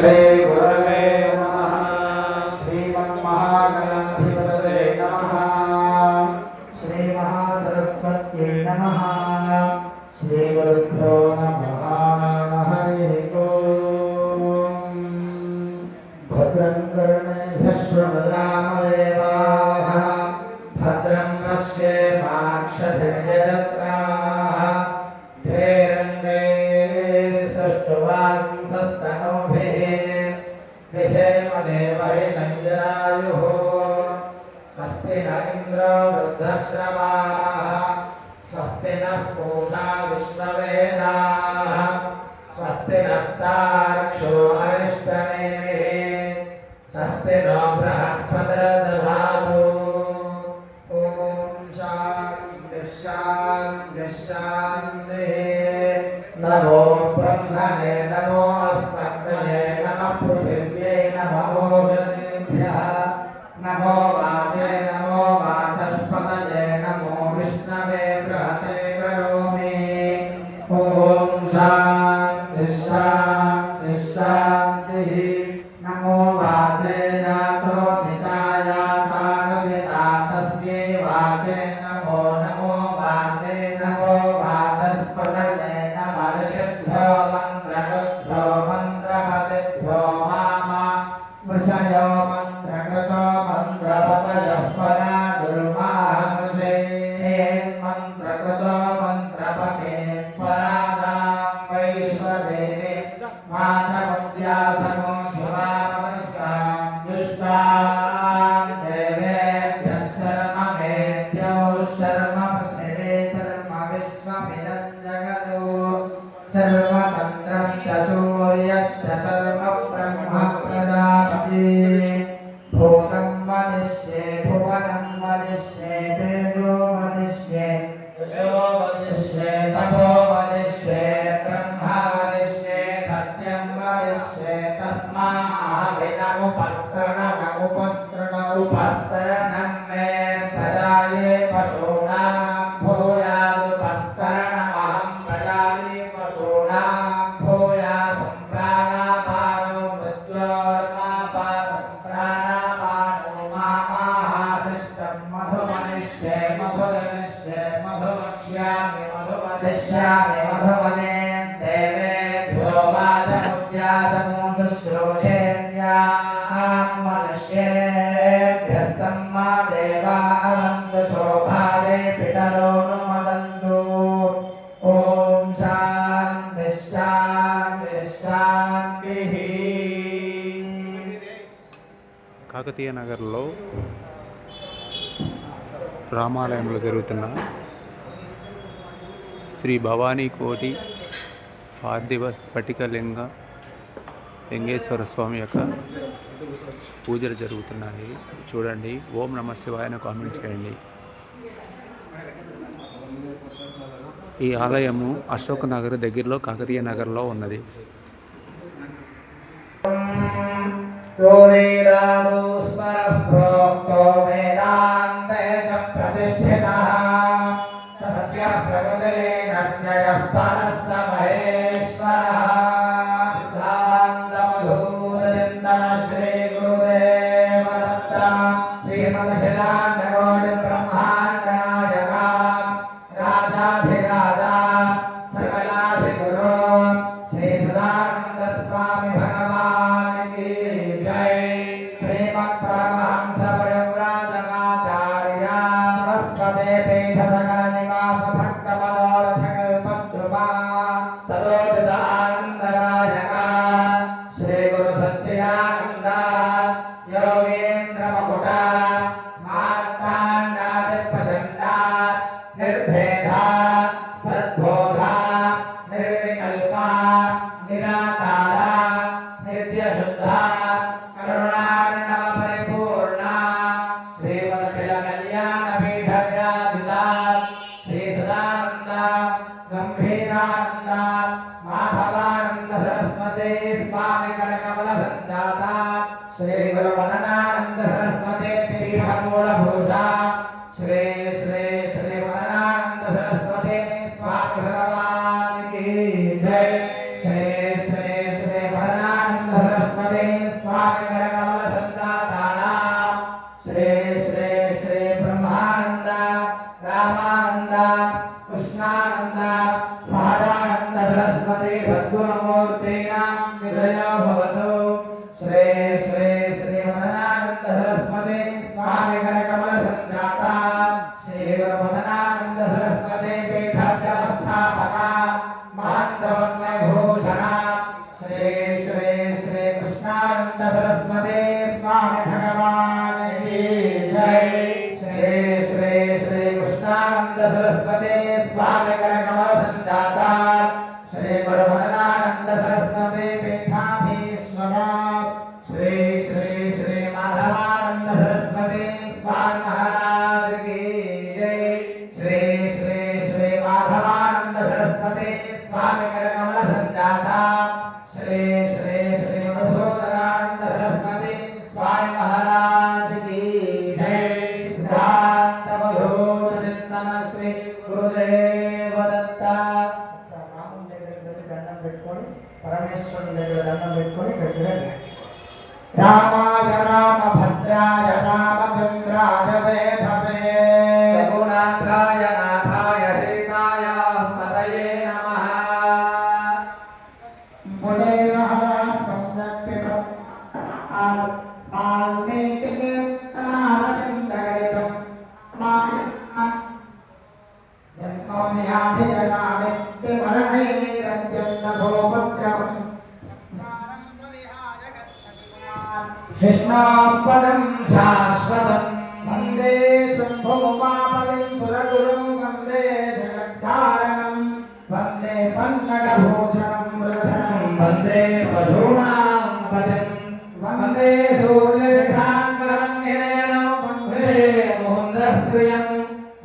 श्री गुरवे नमः। श्रीमन्महागणाधिपतये नमः। श्री महासरस्वत्यै नमः। श्री गुरुभ्यो नमः। हरिः ओम्। भद्रं कर्णेभ्यः शृणुयामदेवाः। भद्रं पश्येमाक्षभिर्यजत्राः। स्थिरैरङ्गे सुष्ठुवांसस्तनूभिः विषेमदेवहितं जरायुः। स्वस्ति न इन्द्रो वृद्धश्रवाः। स्वस्ति नः पूषा विश्ववेदाः। स्वस्ति नस्तार्क्ष्यो अरिष्टनेमिः। स्वस्ति नो बृहस्पतिर्दधातु। ॐ शान्तिः शान्तिः शान्तिः। नमो ब्रह्मणे नमो अस्मद्गणे नमः पृथिव्यै नमो ओषधीभ्यः नमो वाचे नमो वाचस्पतये नमो विष्णवे बृहते करोमि। ॐ शान्तिः शान्तिः शान्तिः। नमो वाचे याचोदिताय सानुविता तस्यै वाचे नमो नमो वाचे नमो वाचस्पतये ऋषिभ्यो मन्त्रकृभ्यो मन्त्रपतिभ्यो मामा वृषयो मन्त्रकृतो मन्त्रपतयः परादुर्माहमृषे मन्त्रकृतो मन्त्रपते परादां वैश्वदेवे वाचमुद्यासनो शिवामस्तां दुष्टां देवेभ्यः शर्ममेभ्यो शर्म पृथिवे शर्म विश्वमिदं जगतो सर्वतन्त्रश्च सूर्यश्च सर्वब्रह्म प्रजापति। भूतं वदिष्ये भुवनं वदिष्ये तेजो वदिष्ये यशो वदिष्ये तपो वदिष्ये ब्रह्म वदिष्ये सत्यं वदिष्ये तस्माभिनमुपस्तरणमुपस्तरणं मे प्रजाये पशूनां भूयादुपस्तरणमहं प्रजाये पशूनां भूयासं प्राणापानो मृत्योर्मापातं प्राणापानो मामाहादिष्टं मधुमनिष्ये मधुरनिष्ये मधुवक्ष्यामि मधुवदिष्यामि मधुवने देवेभ्यो वाचमुद्यासनो शुश्रूषेण्यां मनुष्येभ्यस्तं मा देवा अवन्तु शोभावे पितरो नुमदन्तु। ॐ शान्तिः शान्तिः शान्तिः। కాకతీయ నగర్లో రామాలయంలో జరుగుతున్న శ్రీ భవానీ కోటి పార్థివ స్ఫటికలింగ లింగేశ్వర స్వామి యొక్క పూజలు జరుగుతున్నాయి. చూడండి. ఓం నమః శివాయ అని కామెంట్ చేయండి. ఈ ఆలయము అశోక్ నగర్ దగ్గరలో కాకతీయ నగర్లో ఉన్నది. श्री गुरुवदनानंद सरस्वती पीठमूलभूषा श्री श्री श्री वदनानंद सरस्वती स्वामी भगवान की जय। श्री श्री श्री वदनानंद सरस्वती जयो भवतु श्री श्री श्री मदनानंद सरस्वती स्वामी करकमल संजाता श्री गुरुमदनानंद सरस्वती पीठाध्यवस्थापका महंतवन्य भूषणा श्री श्री श्री कृष्णानंद सरस्वती स्वामी भगवान की जय श्री श्री श्री कृष्णानंद सरस्वती स्वामी करकमल संजाता श्री गुरुमदनानंद सरस्वती पीठाधीश्वरा श्री श्री श्री माधवानंद सरस्वती स्वामी महाराज की जय श्री श्री श्री माधवानंद सरस्वती स्वामी करकमल संजाता श्री श्री श्री मधुसूदनानंद सरस्वती स्वामी महाराज की जय सिद्धांत मधुर चिंतन श्री गुरुदेव दत्ता परमेश्वर దండం పెట్టుకొని పెట్టిరండి రామాయ రామభద్రాయ రామచంద్రాయ వేధసే రఘునాథాయ నాథాయ సీతాయ పతయే నమః మునేరహ సంరక్షితం ఆల్మేకితే ఆరవిందగలితం జన్మమ్యాధిజనామిత్తి మరణైరత్యంతభోపద్రవం कृष्णापदं शाश्वतं वन्दे शम्भुमापदिं सुरगुरुं वन्दे जगद्धारणं वन्दे पन्नगभूषणं मृधनं वन्दे पशूनां पदं वन्दे सूर्यशाङ्करं निलयनं वन्दे मुकुन्दप्रियं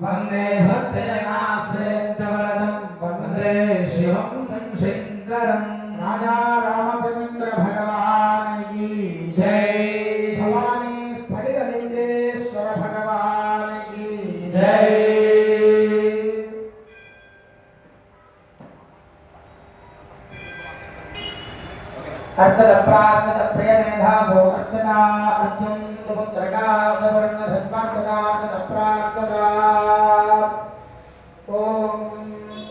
वन्दे भक्तजनाश्रयं च वरदं वन्दे शिवं संशङ्करं राजा रामचन्द्र भगवान की जय भवानी स्फटिकलिंगेश्वर भगवान की जय अर्चत प्रार्थत प्रिय मेधासो अर्चना अर्जुन पुत्रका वर्ण धस्मार्चना अर्चत प्रार्थता ओम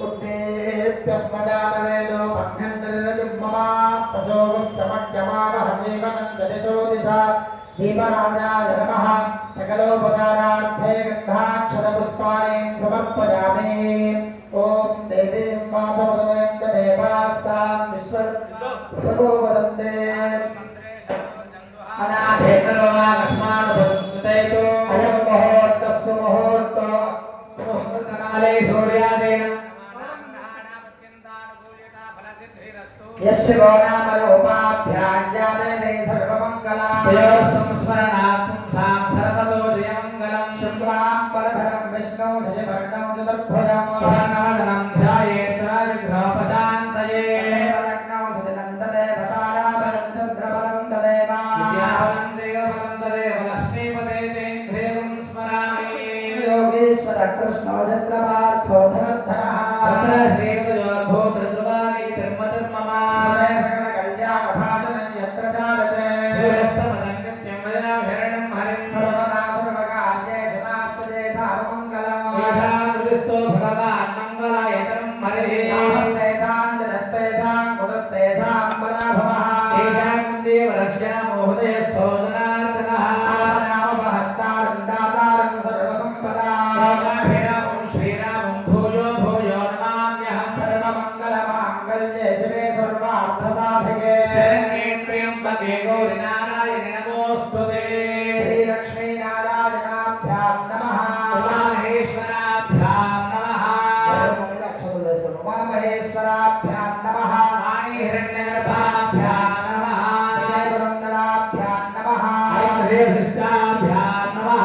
उद्देप्यस्मदानवेदो पठ्यन्तरजुम्ममा पशोगुस्तमट्यमावहजीवनन्ददिशो दिशा दीपराजाय नमः सकलोपकारार्थे गन्धाक्षतपुष्पाणि समर्पयामि ॐ देवीं वासवदन्तदेवास्तां विश्वसगो वदन्ते अनाथेतरोवागस्मानुभवन्तुतैतो अयं मुहूर्तस्सु मुहूर्तो सुमुहूर्तकाले सूर्यादेन यस्य नामरूपाभ्याज्ञादेवे सर्वमङ्गला संस्मरणार्थं सां सर्वतो जयमङ्गलं शुक्लां परधरं विष्णौ शशिवर्णं चतुर्भुजं वर्णवदनं ध्यायेत् विघ्नोपशान्तये लग्नौ सुदिनन्तदेवताराबलं चन्द्रबलं तदेव विद्याबलं देवबलं तदेव लक्ष्मीपदे ते देवं स्मरामि योगेश्वर कृष्णो चन्द्रपार्थो धनुर्धरः तत्र श्रीगुरुर्भूतध्रुवाणि धर्मधर्ममा यत्र चालते शरणं हरिं सर्वदा सर्वकार्येषु नास्ते सर्वमङ्गलम् ईशानमृतिस्थो भगवान् मङ्गलायतनं हरिः नमस्तेषां कुतस्तेषां पराभवः तेषां देवरस्य मोहदयस्थो जनार्दनः नामभक्तारं दातारं सर्वसम्पदां श्रीरामं भूयो भूयो नमाम्यहं सर्वमङ्गलमाङ्गल्ये शिवे सर्वार्थसाधके शरण्ये त्र्यम्बके गौरि नारायणि नमोऽस्तुते श्रीलक्ष्मी नारायणाभ्यां नमः उमामहेश्वराभ्यां नमः उमामहेश्वराभ्यां नमः वाणीहिरण्यगर्भाभ्यां नमः जयपुरन्दराभ्यां नमः हरिहृष्टाभ्यां नमः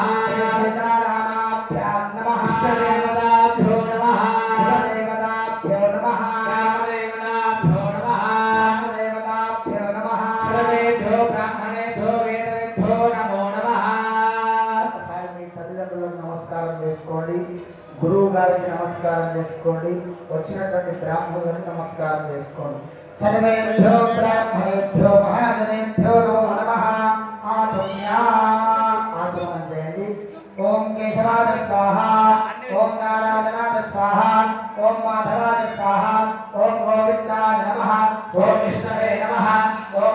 सीतारामाभ्यां नमः इष्टदेवताभ्यो नमः कुलदेवताभ्यो नमः रामदेवताभ्यो नमः रामदेवताभ्यो नमः सर्वेभ्यो ब्राह्मणेभ्यो वेदवेभ्यो नमो नमः మీ తల్లిదండ్రులకు నమస్కారం చేసుకోండి, గురువు గారికి నమస్కారం చేసుకోండి, వచ్చినటువంటి బ్రాహ్మణులకు నమస్కారం చేసుకోండి. సర్వేభ్యో బ్రాహ్మణేభ్యో మహాజనేభ్యో నమో నమః. ఆచమనం చేయండి. ఓం కేశవాయ స్వాహ, ఓం నారాయణాయ స్వాహ, ఓం మాధవాయ స్వాహ, ఓం గోవిందాయ నమః, ఓం విష్ణవే నమః, ఓం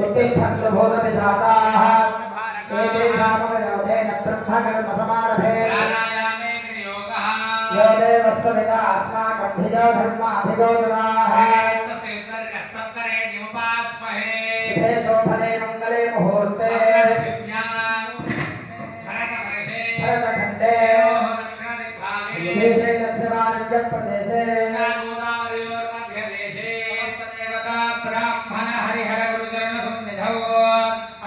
उत्तिष्ठन्तु भूतपिशाचाः एतेषामवयोधेन ब्रह्मकर्मसमारभे प्राणायामे विनियोगः यो देवस्वमिता अस्माकं धियो धर्माभिगोचराः तस्यैर्गस्तन्तरे निमुपास्महे शुभे शोभने मङ्गले मुहूर्ते भरतवर्षे भरतखण्डे दक्षिणदिग्भागे विशेषे तस्य वाणिज्यप्रदेशे गोदावर्योर्मध्यदेशे समस्तदेवता ब्राह्मण हरिहर गुरुचरणसन्निधौ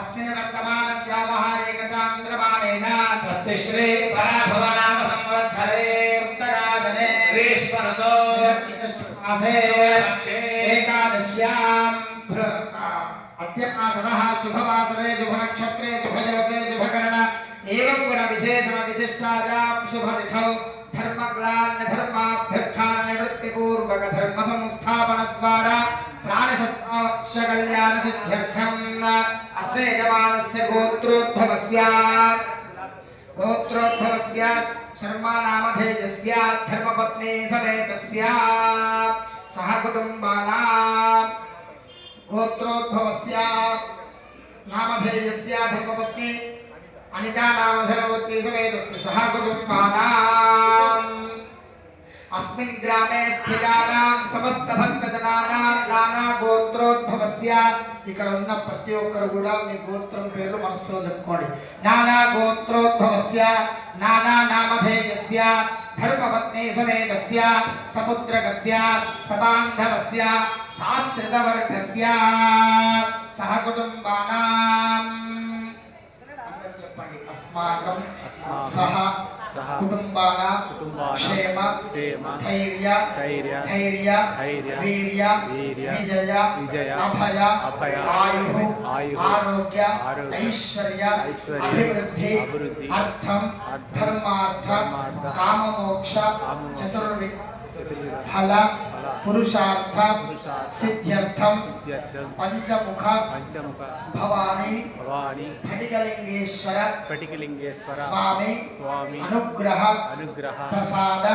अस्मिन् वर्तमानव्यावहारिकचान्द्रमानेन स्वस्ति श्री पराभवनाम संवत्सरे उत्तरायणे ग्रीष्मऋतो मासे एकादश्यां अद्यपासरः शुभवासरे शुभनक्षत्रे शुभयोगे शुभकरण एवं गुणविशेषणविशिष्टायां शुभतिथौ धर्मग्लान्यधर्माभ्युत्थाननिवृत्तिपूर्वक धर्मसंस्थापनद्वारा प्राणसत्त्वकल्याणसिद्ध्यर्थम् अस्य यजमानस्य गोत्रोद्भवस्य शर्मानामधेयस्य धर्मपत्नी समेतस्य सह कुटुम्बानां गोत्रोद्भवस्य नामधेयस्य धर्मपत्नी अनिता नामधर्मपत्नी समेतस्य सह कुटुम्बानाम् अस्मिन् ग्रामे स्थितानां समस्त भक्तजनानां नाना गोत्रोद्भवस्य ఇక్కడ ఉన్న ప్రతి ఒక్కరు కూడా మీ గోత్రం పేర్లు మనసులో చెప్పుకోండి నానా గోత్రోద్భవస్య నానా నామధేయస్య ధర్మపత్ని సమేతస్య సముద్రకస్య సబాంధవస్య శాశ్వతవర్గస్య సహ కుటుంబానాం అందరూ చెప్పండి అస్మాకం సహ కుటుంబానాం క్షేమ స్థైర్య ధైర్య వీర్య విజయ అభయ ఆయు ఆరోగ్య ఐశ్వర్య అభివృద్ధి అర్థం ధర్మార్థ కామమోక్ష చతుర్విధ ఫల పురుషార్థ సిద్ధ్యర్థం పంచముఖ భవాని స్ఫటికలింగేశ్వర స్వామి అనుగ్రహ ప్రసాద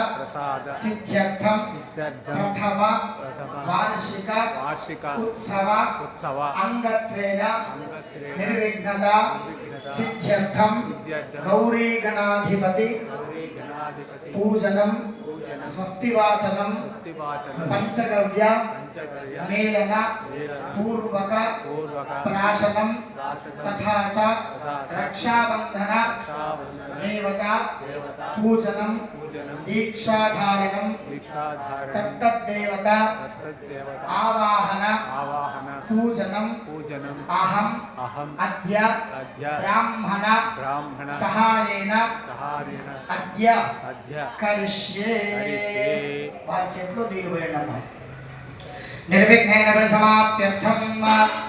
సిద్ధ్యర్థం ప్రథమ వార్షిక ఉత్సవ అంగత్వేన నిర్విఘ్నత సిద్ధ్యర్థం గౌరీ గణాధిపతి పూజనం స్వస్తివాచనం పంచగవ్య మేళన పూర్వక ప్రాశనం తథా చ రక్షాబంధన దేవత పూజనం దీక్షాధారణం తత్తద్దేవత ఆవాహన పూజనం అహం అద్య బ్రాహ్మణ సహాయేన అద్య కరిష్యే వారి చేతిలో నీరు వేయండి నిర్విఘ్నేన పరిసమాప్త్యర్థం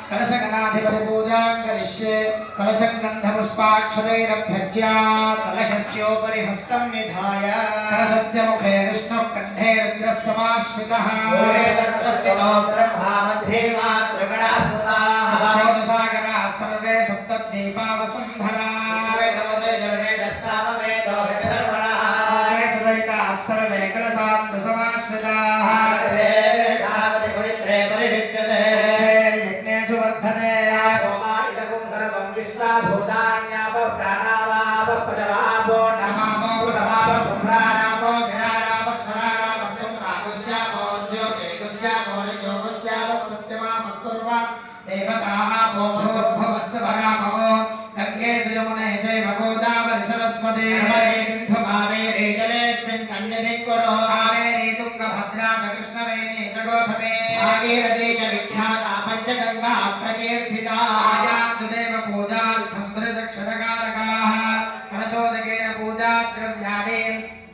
కలశగణాధిపతి పూజాం కరిష్యే కలశం గంధపుష్పాక్షరైరభ్యర్చ్య కలశస్యోపరి హస్తం నిధాయ కలశస్య ముఖే విష్ణుః కంఠే రుద్రः సమాశ్రితः బ్రహ్మా మధ్యే మాతృగణాస్మృతాః షోడసాగరాः సర్వే సప్తద్వీపా వసుంధరా सर्वे कलशान्तु समाश्रिताः यज्ञेषु वर्धते गंगे यमुने चैव गोदावरी सरस्वती सिन्धुकावेरी जलेऽस्मिन् सन्निधिं कुरु कावेरी तुङ्गभद्रा च कृष्णवेणी च गोधमे भागीरथी च विख्याता पञ्चगङ्गा प्रकीर्तिता आयान्तु देव पूजार्थं दुर्दक्षिणकारकाः कलशोदकेन पूजाद्रव्याणि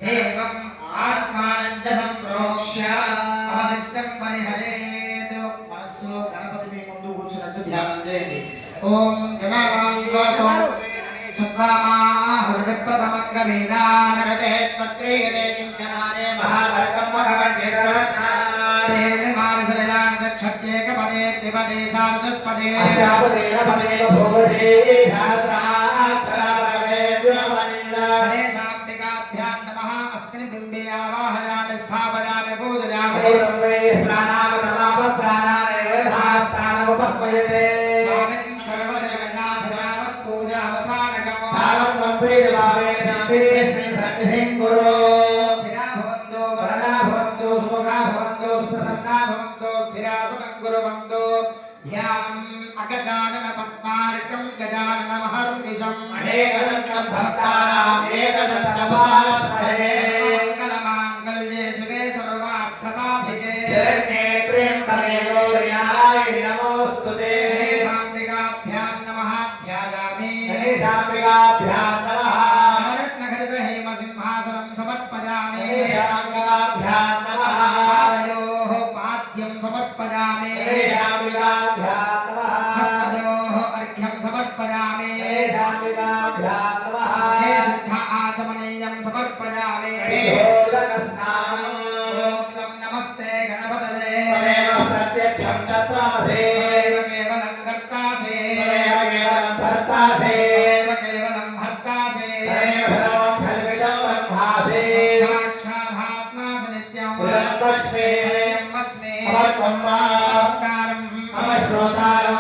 देवम् आत्मानं च सम्प्रोक्ष्य अवशिष्टं परिहरेत् मनस्सुलो गणपति మీ ముందు కూర్చున్నట్టు ధ్యానం చేయండి ఓం గణానాంగోసం సుత్వామాహృతిప్రథమంగవీనానరతే త్వత్రీయతే కించనానే మహావర్గం మఘవంతిర్వచనానే నిర్మానసలిలాంగచ్చత్యేకపదే త్రిపదే సారదుష్పదే అష్టాపదేన పదేవ భోగదే సహస్రాక్షరపదేవ్యమనిలా సాంతికాభ్యాం నమః అస్మిన్ బింబే ఆవాహయామి స్థాపయామి పూజయామి ప్రాణాయ ప్రణామ ప్రాణాయ వరదాస్థానముపపయతే अगजानन पद्मार्कं गजानन महर्निशम् अनेकदन्तं भक्तानाम् एकदन्तमुपास्महे मंगलमांगल्ये शिवे सर्वार्थसाधिके शरण्ये त्र्यम्बके गौर्याय नमोस्तुते गणेशाम्बिकाभ्यां नमः ध्यायामि गणेशाम्बिकाभ्यां नमः नवरत्नखचित हेमसिंहासनं समर्पयामि गणेशाम्बिकाभ्यां नमः पादयोः पाद्यं समर्पयामि गणेशाम्बिकाभ्यां हस्तयोः अर्घ्यं समर्पयामि गणेशाम्बिकाभ्यां नमः हे शुद्ध आचमनीयं समर्पयामि ढोलकस्नानम् ॐ नमस्ते गणपतये तदेव प्रत्यक्षं तत्त्वमसि तदेव केवलं कर्तासि तदेव केवलं भर्तासि तदेव केवलं भर्तासि तदेव सर्वं खल्विदं ब्रह्मासि साक्षादात्मासि नित्यं पुरन्दस्मे सत्यं वच्मि अमर्त्वं वा अवतारम् अमश्रोतारो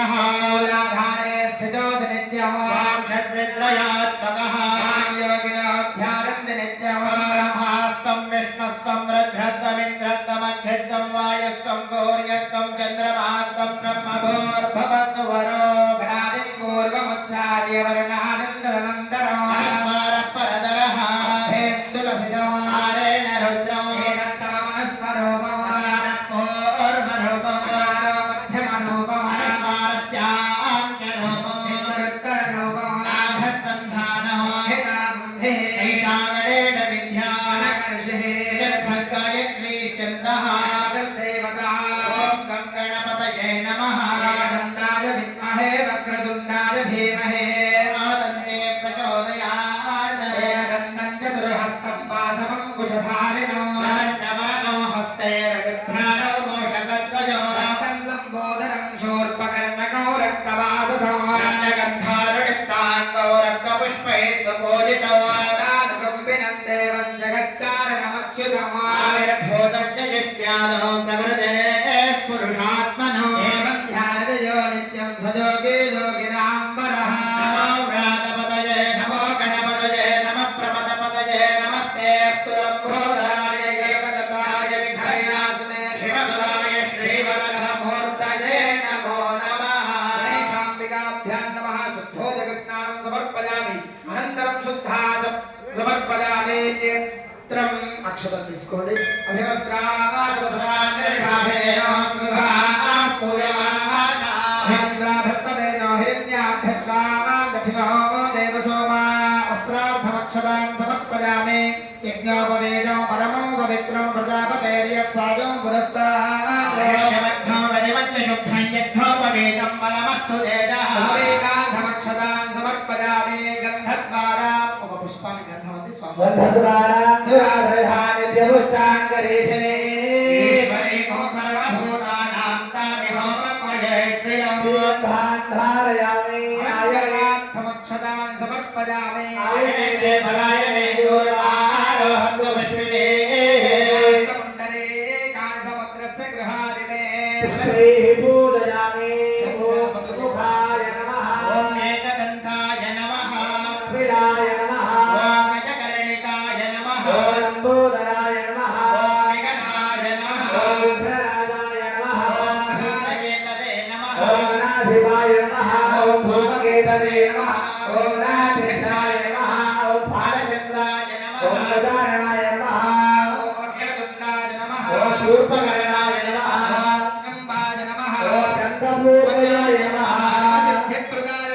मूलाधारे स्थितोऽसि नित्यः क्षत्रित्रयात्मकः योगिनो ध्यानन्ति नित्यः ब्रह्मास्तं विष्णुस्तं रुद्रस्त्वमिन्द्रस्त्वमग्निस्त्वं वायुस्त्वं सूर्यस्त्वं चन्द्रमास्त्वं ब्रह्मभूर्भवतु वरो गणादिं पूर्वमुच्चार्य वर्णानन्दरनन्दरम् मनस्वारः परदरः हेन्दुलसितो आरेण रुद्रम् एतत्तमनस्वरूपम् पुरुषात्मनो एवं ध्यानदयो नित्यं सजोगे योगिनाम्बरः नमो व्रातपतये नमो गणपतये नमः प्रमदपतये नमस्ते अस्तु लम्बोदराय गणपतये विघ्नविनाशिने शिवदुराय श्रीवरदमूर्तये नमो नमः गणेशाम्बिकाभ्यां नमः शुद्धोदकस्नानं समर्पयामि अनन्तरं शुद्धाचं समर्पयामि त्रम् अक्षतं తీసుకోండి అభివస్త్రాశవసరాన్నిషాభేనో స్మిభాః పూయమానా అభింద్రాభర్తవేనో హిరణ్యాభ్యస్వాన్ దక్షిణో దేవసోమా అస్త్రార్థమక్షతాన్ సమర్పయామి యజ్ఞోపవేదో పరమో పవిత్రం ప్రజాపతేర్యత్సాజో పురస్తాత్ యశ్వద్ధో రజమత్య శుద్ధం యజ్ఞోపవేదం బలమస్తు తేజః వేదార్థమక్షతాన్ సమర్పయామి గంధద్వారా ఒక పుష్పాన్ని గంధవతి స్వామి గంధద్వారా ुष्टाङ्गरेशने ईश्वरे को सर्वभूतानां तामिहो प्रपये श्रियं आयर्नार्थमक्षतानि समर्पयामि आयने भरायने दूर्वारोहत्वमश्विने समुद्रे कानिसमुद्रस्य गृहारिणे श्रीः पूजयामि मुखाय नमः ॐ एकदन्ताय नमः कपिलाय नमः ॐ गजकर्णिकाय नमः ॐ लम्बोदराय नमः ॐ विघ्नाय नमः ॐ विघ्नराजाय नमः ॐ नाथकेतवे नमः ॐ नाथिवाय नमः ॐ धूमकेतवे नमः ॐ नाथेशाय नमः ॐ बालचन्द्राय नमः ॐ गजाननाय नमः ॐ अखिलतुण्डाय नमः ॐ शूर्पकर्णाय नमः ॐ कम्बाय नमः ॐ कन्दपूर्णाय नमः सिद्धिप्रदाय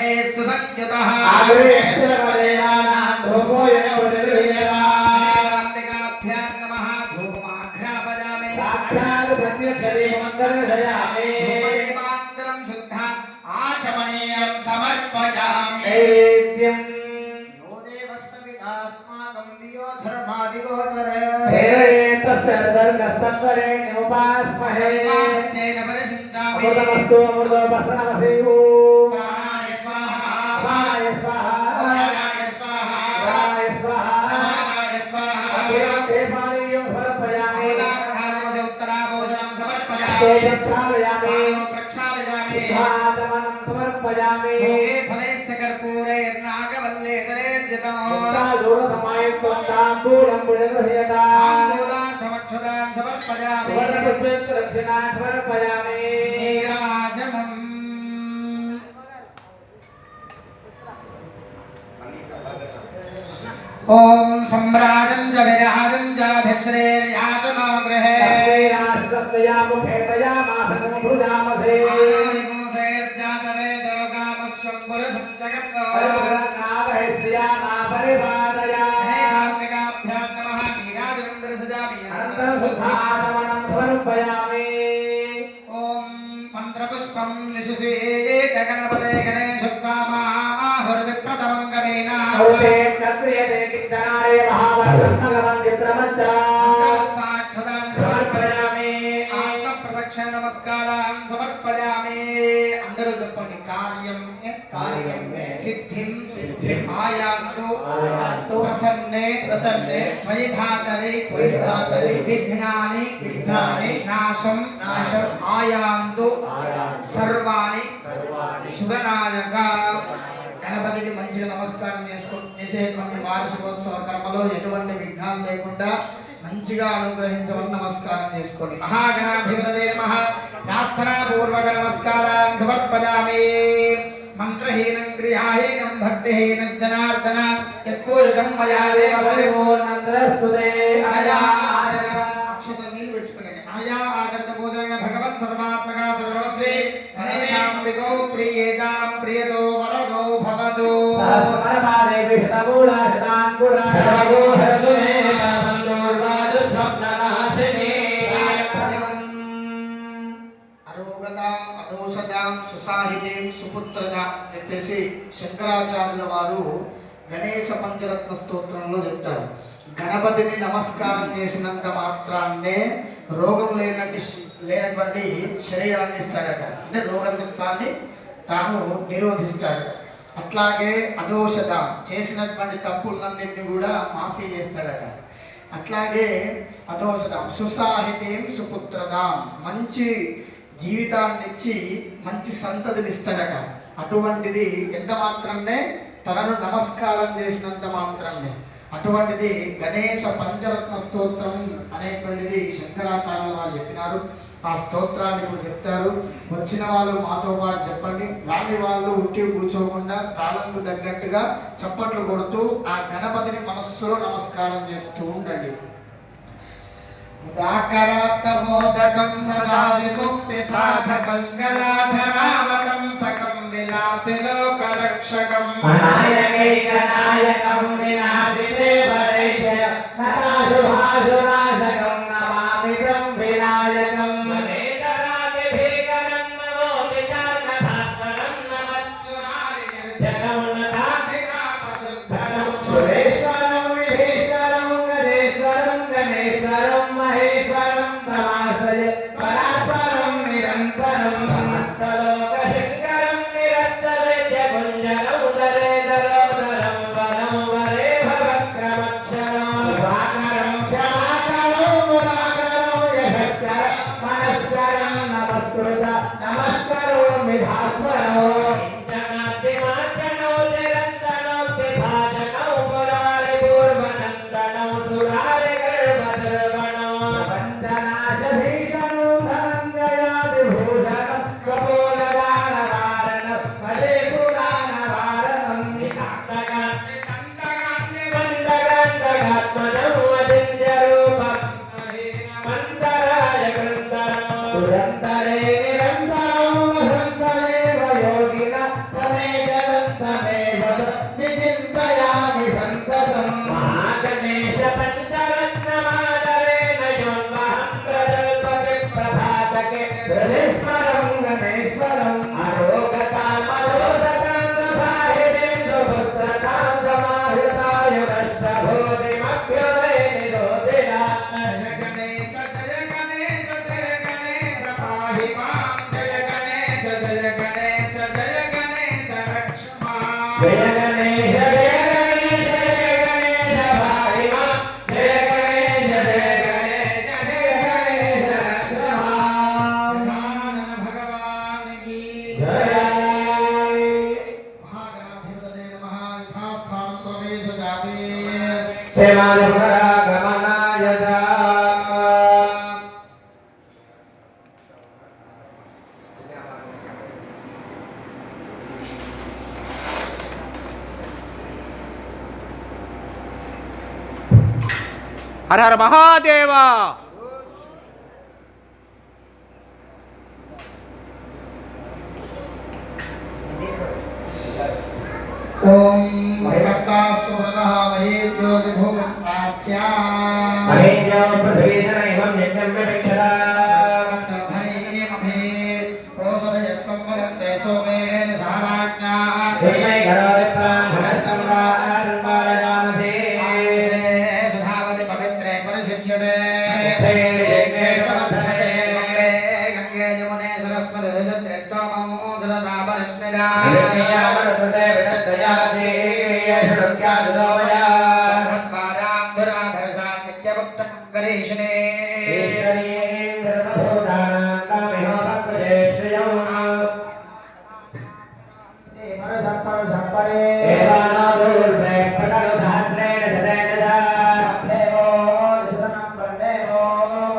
महे सुसंयुतः आग्रेश्वरदेवानां धूपो देवाम्बिकाभ्यां नमः धूपमाघ्रापयामि साक्षात् प्रत्यक्षदेवमन्तर्दयामि धूपदेवान्तरं शुद्ध आचमनीयं समर्पयामि नैवेद्यम् यो देवस्तविदास्माकं दियो धर्मादिगोचरे तस्य दर्गस्तत्वरेण्योपास्महे तेन परिशिञ्चामि अमृतमस्तु अमृतोपसनमसेवो प्राणाय स्वाहा प्राणाय स्वाहा प्राणाय स्वाहा प्राणाय स्वाहा समानाय स्वाहा अग्रे पानीयं समर्पयामि उदात्तानमसे उत्तराभोजनं समर्पयामि प्रक्षालयामि प्रक्षालयामि शुद्धात्मनं समर्पयामि भोगे फलस्य कर्पूरे नागवल्ले दरेर्जितं मुक्तादूरसमायुक्तं ताम्बूलं पुजगृह्यता ताम्बूलार्थमक्षदां समर्पयामि सुवर्णपुष्पदक्षिणां समर्पयामि नीराजनम् ॐ सम्राजं च विराजं च भिश्रेर्यातनो गृहे तस्मैनास्तस्मया मुखेतयामासनं भुजामसे आदिकोशैर्जातवेदो गामस्वं पुरुषं जगत्तो परिपादयामि हेताम्बिकाभ्यां नमः नीराजनं दर्शयामि अन्तर्शुद्धात्मनं समर्पयामि ॐ मन्त्रपुष्पं निशिसे गणपते गणेशत्वामाहुर्विप्रतमङ्गमेन औते क्रियते कित्तनारे महावर्तं भगवन् चित्रमच्च मन्त्रपुष्पाक्षदान् समर्पयामि आत्मप्रदक्षिण नमस्कारान् समर्पयामि అందరూ చెప్పండి కార్యం సిద్ధిం ఆయాంతు ప్రసన్నే త్వయిధాతరి విఘ్నాని నాశం ఆయాంతు సర్వాణి శుభనాయక గణపతికి మంచిగా నమస్కారం చేసేటువంటి వార్షికోత్సవ కర్మలో ఎటువంటి విఘ్నాలు లేకుండా మంచిగా అనుగ్రహించమని నమస్కారం చేసుకోండి మహాగణాధిపతయే నమః ప్రార్థనా పూర్వక నమస్కారాన్ని సమర్పయామి మంత్రహీనం క్రియాహీనం భక్తిహీనం జనార్దన యత్పూజితం మయా దేవ పరిపూర్ణంద్రస్తుతే అనయా అక్షత నీళ్ళు పెట్టుకునేది అనయా ఆదరిత భోజన భగవన్ సర్వాత్మక సర్వశ్రీ గణేశాంబికో ప్రియేదాం ప్రియదో వరదో భవదు సహస్రమరమాదే విష్ణమూలా శతాంకురా సర్వగోహరతునే బంధోర్వాదు స్వప్ననాశినే అరోగదాం అదోషదాం సుసాహితీం సుపుత్రదాం చెప్పేసి శంకరాచార్యుల వారు గణేశ పంచరత్న స్తోత్రంలో చెప్తారు. గణపతిని నమస్కారం చేసినంత మాత్రాన్నే రోగం లేనటువంటి శరీరాన్ని ఇస్తాడట, అంటే రోగతత్వాన్ని తాను నిరోధిస్తాడట. అట్లాగే అదోషదాం చేసినటువంటి తప్పులన్నింటినీ కూడా మాఫీ చేస్తాడట. అట్లాగే అదోషదాం సుసాహితీం సుపుత్రదాం మంచి జీవితాన్ని ఇచ్చి మంచి సంతతిని ఇస్తాడట. అటువంటిది ఎంత మాత్రమే తనను నమస్కారం చేసినంత మాత్రమే. అటువంటిది గణేశ పంచరత్న స్తోత్రం అనేటువంటిది శంకరాచార్యుల వారు చెప్పినారు. ఆ స్తోత్రాన్ని ఇప్పుడు చెప్తారు. వచ్చిన వాళ్ళు మాతో పాటు చెప్పండి, రాని వాళ్ళు ఉట్టి కూర్చోకుండా తాళంకు తగ్గట్టుగా చప్పట్లు కొడుతూ ఆ గణపతిని మనస్సులో నమస్కారం చేస్తూ ఉండండి. ఉదాకరాత్తమోదకం సదా విముక్తి సాధకం గలాధరావకం సకం విలాసిలోకరక్షకం నాయకైకనాయకం వినాశిదేవరైత్య నరాశుభాశునాశకం నమామి తం వినాయకం వేదరాజభీకరం నమోతి చార్ణభాస్వరం నమస్సురారి నిర్జనం నధాధికాపదుద్ధరం సురేశ్వరం విధేశ్వరం గణేశ్వరం గణేశ్వరం మహేశ్వరం తమాశ్రయ పరాత్పరం నిరంతరం సమస్తలోక శంకరం నిరస్తవేద్య గుంజరం ఉదరేదరోదరం వరం వరే భవక్రమక్షరం వాకరం క్షమాకరం ముదాకరం యశస్కరం మనస్కరం నమస్కృత నమస్కరో విభాస్వరో జనాతి మార్జనో जय गणेश जय गणेश जय गणेश भाई मां जय गणेश जय गणेश जय गणेश रक्षमा गजानन भगवान की जय महागणाधिपतये नमः यथास्थानं प्रवेशयामि क्षेमाय पुनरागमनाय च హర హర మహాదేవ. ओम कर्ता सुरतः महे ज्योतिभूमिं प्रार्थ्या महेन्द्रो पृथ्वीधरैवं यज्ञं विविक्षता स्थिमै घरो विप्राह्मणस्तं वा आर्पारयामसे सुधावति पवित्रे परिशिच्यते यज्ञे प्रवर्धते गंगे यमुने सरस्वती स्तोमो सुरता परिष्णिरा यज्ञयामृतते विदस्तयाति येषुक्यादोमया तद्वारां दुराधरसां नित्यभक्तं गरीषणे ईश्वरीं धर्मभूतानां कामिनो भक्तये श्रियम् एवानो दूर्वे प्रकरो सहस्रेण शतेन च देवो सुतनं पण्डेवो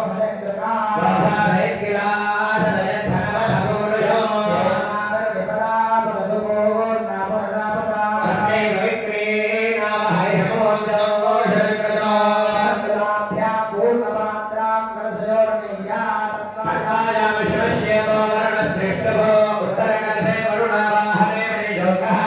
भजक्रका वाभावैकिलासदयच्छनवधपूर्यो अस्मै विक्री नाम हरिहमोऽन्तो शतकृतो तत्कायां शिवस्येवो वरुणश्रेष्ठभो उत्तरकलशे वरुणावाहने मणियोगः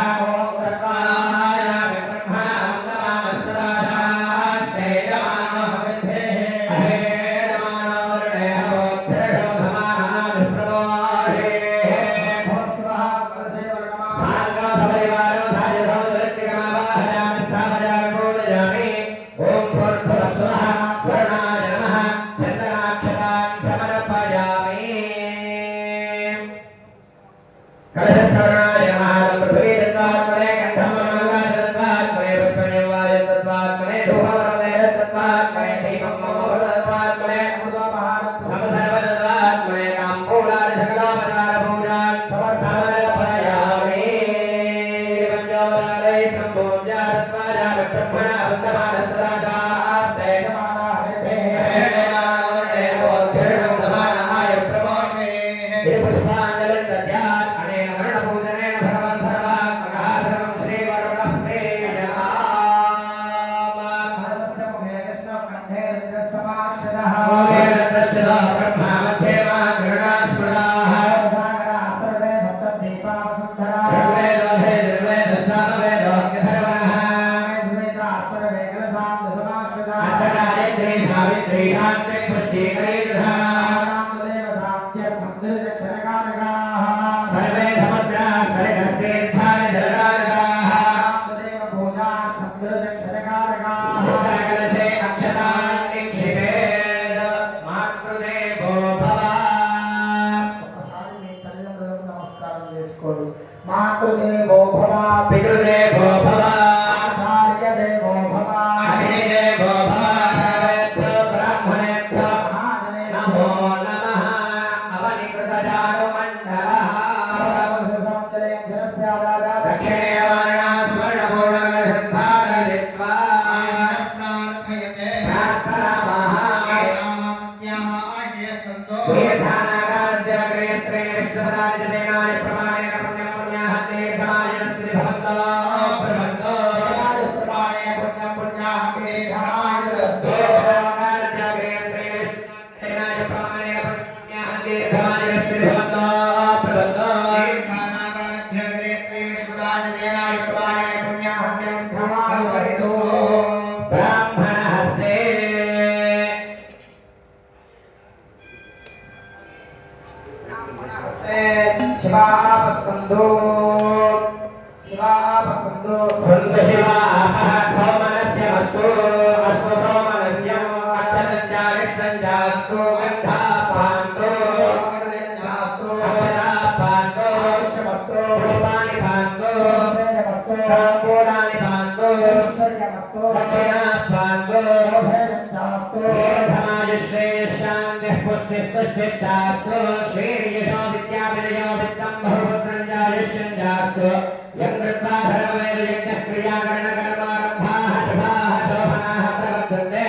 मातृदेवो भव पितृदेवो भव आचार्यदेवो भव अग्निदेवो भव सर्वेभ्यो ब्राह्मणेभ्यो नमो नमः अवनिकृतचारुमण्डलः दक्षिणे वर्णास्वर्णपूर्णगणसन्धारयित्वा प्रार्थयते शिवापसंदो संत शिवापः सौमनस्य मस्तु अस्तु सौमनस्यम् अर्थदञ्जास्तु गन्धापान्तो अक्षरापान्तो पुष्पाणि पान्तो स्वस्तिस्तुष्टिष्टास्तु श्रीर्यशो विद्याविनयो वित्तं बहुपुत्रं जायुष्यं जास्तु यं कृत्वा धर्मवेदयज्ञः क्रियाकरणकर्मारम्भाः शुभाः शोभनाः प्रवर्तन्ते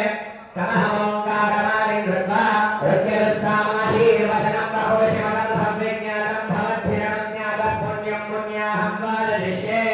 तमहमोङ्कारमालिं कृत्वा रुद्रसामाशीर्वचनं बहुवशिमलं भव्यज्ञातं भवद्भिरणं ज्ञातः पुण्यं पुण्याहं वाजयिष्ये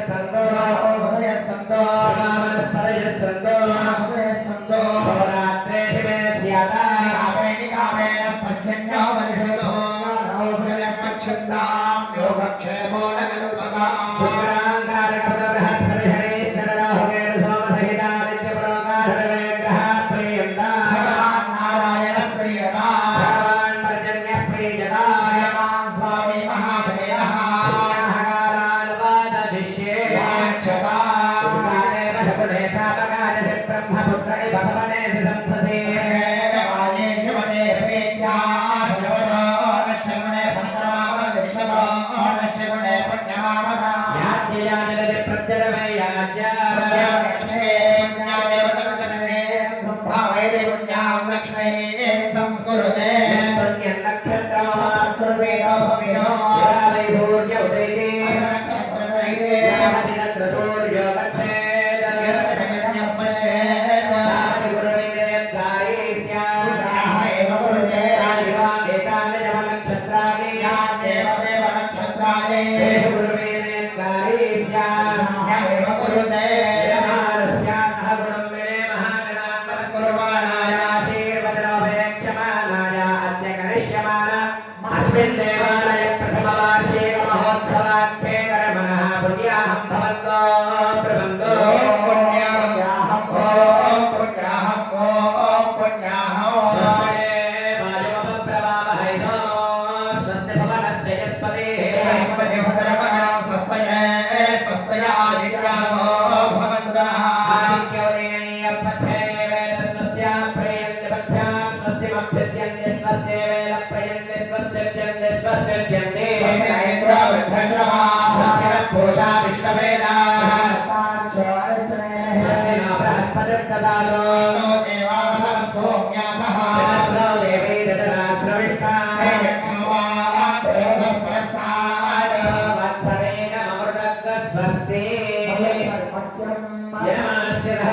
Santo क्षेमो न कल्पता नारायण प्रियता स्वामी महादेवः संस्कृते अस्मिन् देवालये प्रथमवार्षिक महोत्सवाख्ये कर्मणः पुण्याहं भवन्तो प्रबन्धो स्वस्ति भवनस्य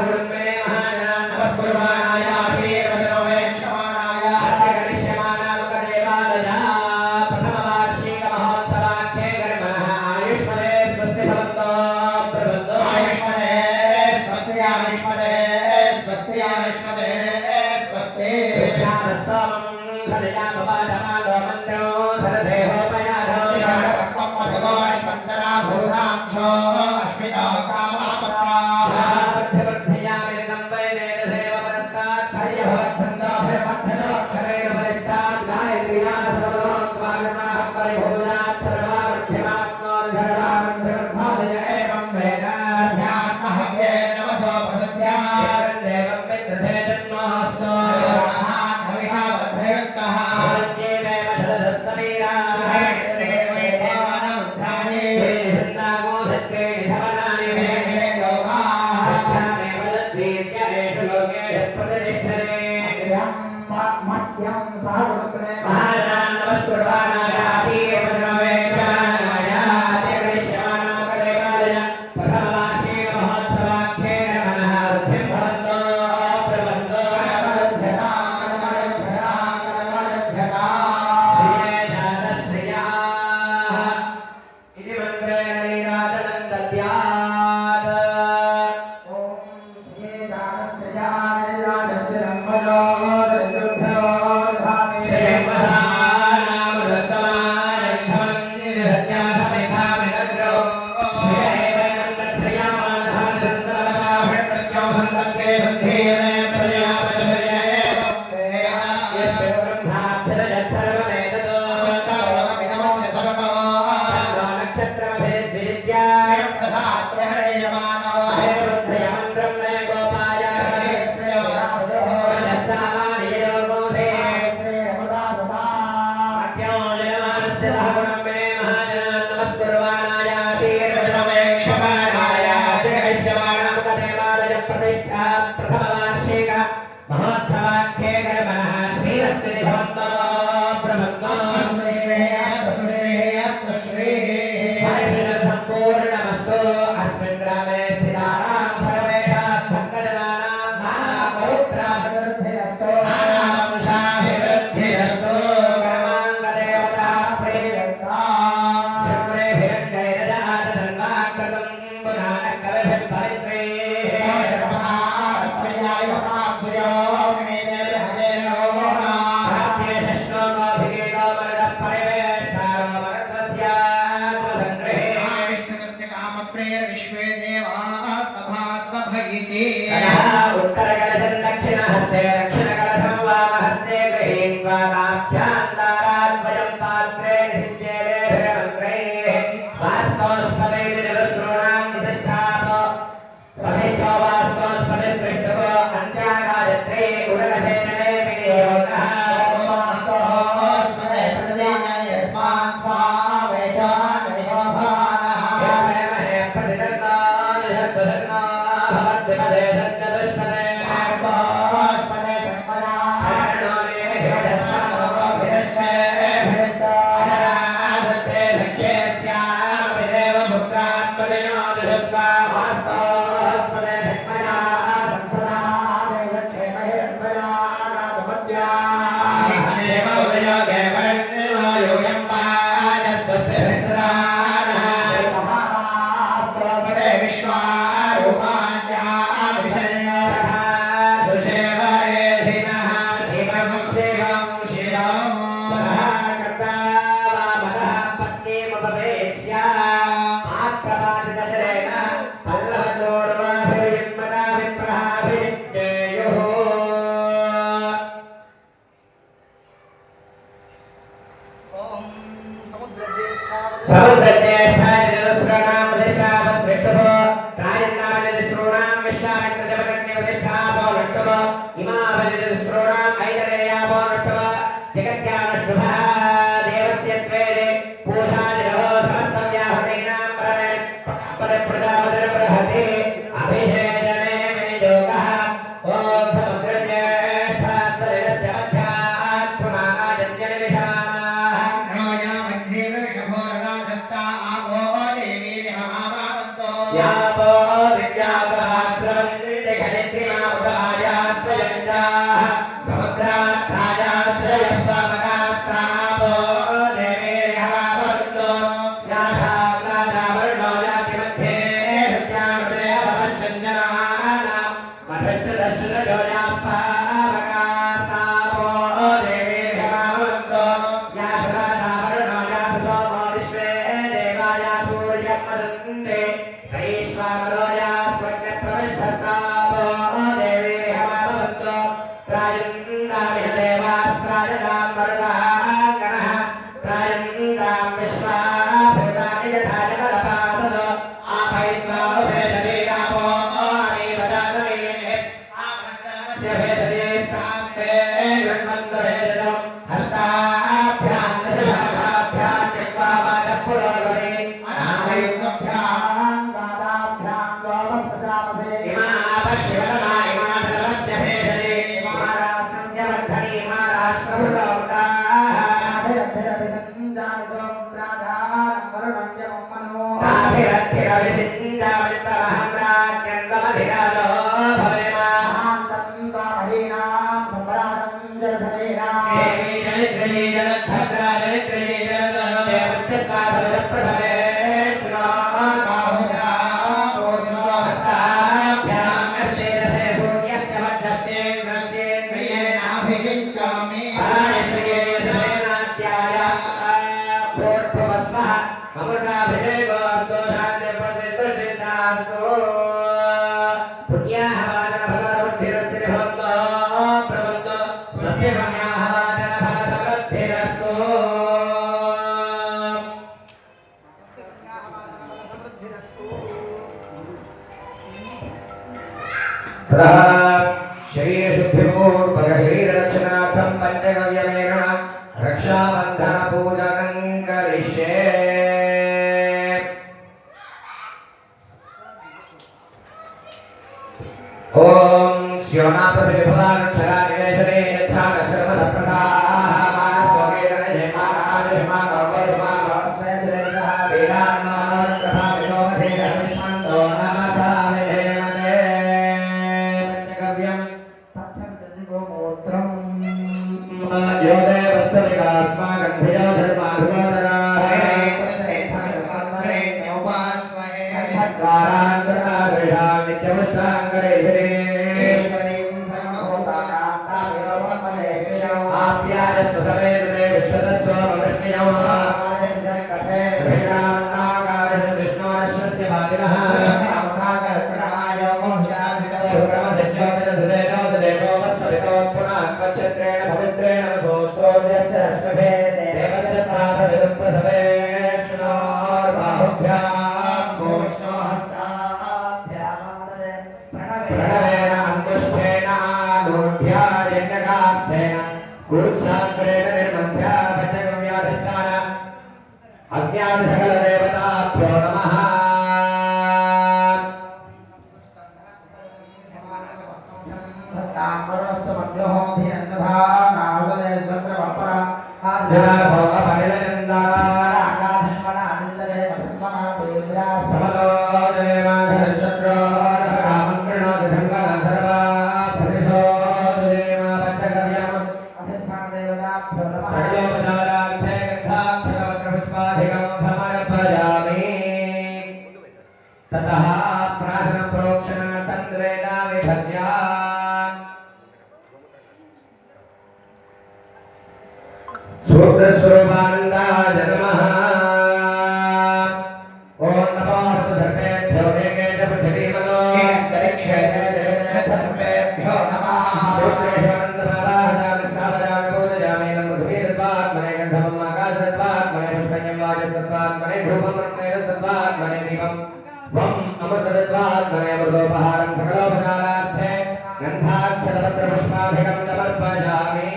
हस्ते गृहीत्वा नाभ्यान्ताराद्वयं पात्रे निषिच्येते मंत्रैः वास्तोस्पदे निरस्रूणां निष्ठापो वसिष्ठो वास्तोस्पदे पृष्ठवो अन्त्यागायत्रे उदकसेनने विनियोगः वास्तोस्पदे प्रतिज्ञा यस्मात् स्वावेशान् विभवानः यमहे प्रतिदन्ना निषद्दन्ना भवद्विपदे सत्यदुष्पदे वास्तोस्पदे संपदा हरणोने धिवदस्मानो विरश्वे भिरताधते सख्यस्यामविदेव पुत्रात्मदिनो दिशस्वा वास्तोस्पदे धर्मया संसदा देवक्षेमहे धर्मया नागमद्या क्षेम उदयोगे वरण्योऽयं पाजस्वस्तिभिस्सदानः महावास्तोस्पदे विश्वारूपाण्याभिषण्यः सुषेवरेधिनः शिवं शिवं शिवं पुनः कर्ता वामनः पत्नीमुपवेश्य आत्मपादितजरेण पल्लवदोर्वाभिर्युग्मदा विप्रहाभिजिज्ञेयुः समुद्रज्येष्ठाय निरस्त्राणां प्रतिष्ठापस्पृष्टभो राजन्नामनिरस्त्राणां विश्वामित्रजपकन्यप्रतिष्ठापो नष्टभो इमावनिरस्त्राणां ऐतरेयापो नष्टभो जगत्यानष्टभः देवस्य त्वेरे पूषादिनभो समस्तव्याहृतीनां परप्रजापतिर्बृहति अभिषेचने विनियोगः ॐ समुद्रज्येष्ठास्तलिलस्य मध्यात् पुनाजन्यनिविषमाणाः यापो दिव्यापहास्रवन्ति घनित्रिमामुदायास्वयञ्जाः समुद्रात्थायाश्रयत्वमगास्तापो देवीर्यहवावरुन्तो याथाव्लाजावर्णो याति मध्ये हृत्यामृते अवपश्यञ्जनानां मठश्चदश्रजो याप्पावगास्तापो देवीर्यहवावरुन्तो याथराजावर्णो याथ सोमो विश्वे देवाया सूर्यमरुन्ते वैश्वानरोया स्वज्ञप्रविष्टस्तापो देवीर्यहवावरुन्तो प्रायुङ्गामिह देवास्त्राजतां वरुणाङ्गणः प्रायुङ्गां विश्वाभूतानि यथा जलपासदो आपयित्वा भेदवीरापो अमीवदानवे आपस्तनमस्य भेदवे स्थान्ते गृह्णन्तभेदं हस्ताभ्यां दशभागाभ्यां त्यक्त्वा वाचः पुरोगमे अनामयुक्तभ्यां पादाभ्यां गोमस्पशामसे इमापश्यवनमा इमा सर्वस्य भेदवे इमाराष्ट्रस्य वर्धने इमाराष्ट्रभृतोक्ताः ताभिरथिरविसिञ्जामित्तमहं राज्ञन्दमधिराजो भवेम देवी जनित्री जलद्भद्रा जनित्री जलदो देवस्य पादप्रभवे हस्ताभ्याम् अस्तेरसे सूर्यस्य मध्यस्येन्द्रस्येन्द्रियेणाभिषिञ्चामि श्रीयेन्द्रेणाध्याय पूर्वस्वः अमृताभिषेको दोषान्त्यप्रतिष्ठितास्तु पुण्याः वाचनफलवृद्धिरस्तिर्भवन्तो प्रभवन्तो स्वस्य पुण्याः वाचनफलसमृद्धिरस्तु शरीरशुद्धिपूर्वकशरीररक्षणार्थं पञ्चगव्यमेन रक्षाबन्धनपूजनं करिष्ये ॐ श्योनापतिविभवानक्षरानिवेशने यच्छानशर्मदप्रदाः मानस्वकेन जयमानः वेदान्मानोरग्रहाविदोमधेरविष्मन्तो नमसामहे मने पञ्चगव्यम् यो देवस्तविकास्माकं धियो धर्माभिमोदनाः नित्यमुष्टाङ्गरेश्वरे आप्यायस्वसमेतते विश्वतस्वमवृष्णियो विष्णोरश्वस्य भागिनः शुक्रमसज्जोतिरसुदेवोपस्ववितोत्पुनात्मच्छत्रेण भवित्र रुद्रेण वसो सूर्यस्य रश्मिभे देवस्य प्रातविदं प्रसवेष्णोर्बाहुभ्यां गोष्णो हस्ताभ्यामादरे प्रणवेन अङ्गुष्ठेन आनूढ्या यज्ञकार्थेन गुरुच्छास्त्रेण निर्मध्या पञ्चगव्याधिष्ठान अज्ञातसकलदेवताभ्यो नमः। ततः प्रार्थना प्रोक्षणा तन्द्रेणा विभज्या सूत्रस्वरूपानन्दाय नमः। ॐ नमोऽस्तु सर्वेभ्यो वेगेन पृथिवीमनो सर्वेभ्यो नमः। सूत्रेष्वनन्दमावाहयामि स्थापयामि पूजयामि नमो पृथिवीतत्त्वात्मने गन्धमम् आकाशतत्त्वात्मने पुष्पञ्जं वायुतत्त्वात्मने धूपं ब्रह्मेतत्त्वात्मने दीपम् वं अमृतत्वात्मने अमृतोपहारं सकलोपचारार्थे गन्धाक्षतपत्रपुष्पाभिषेकं समर्पयामि।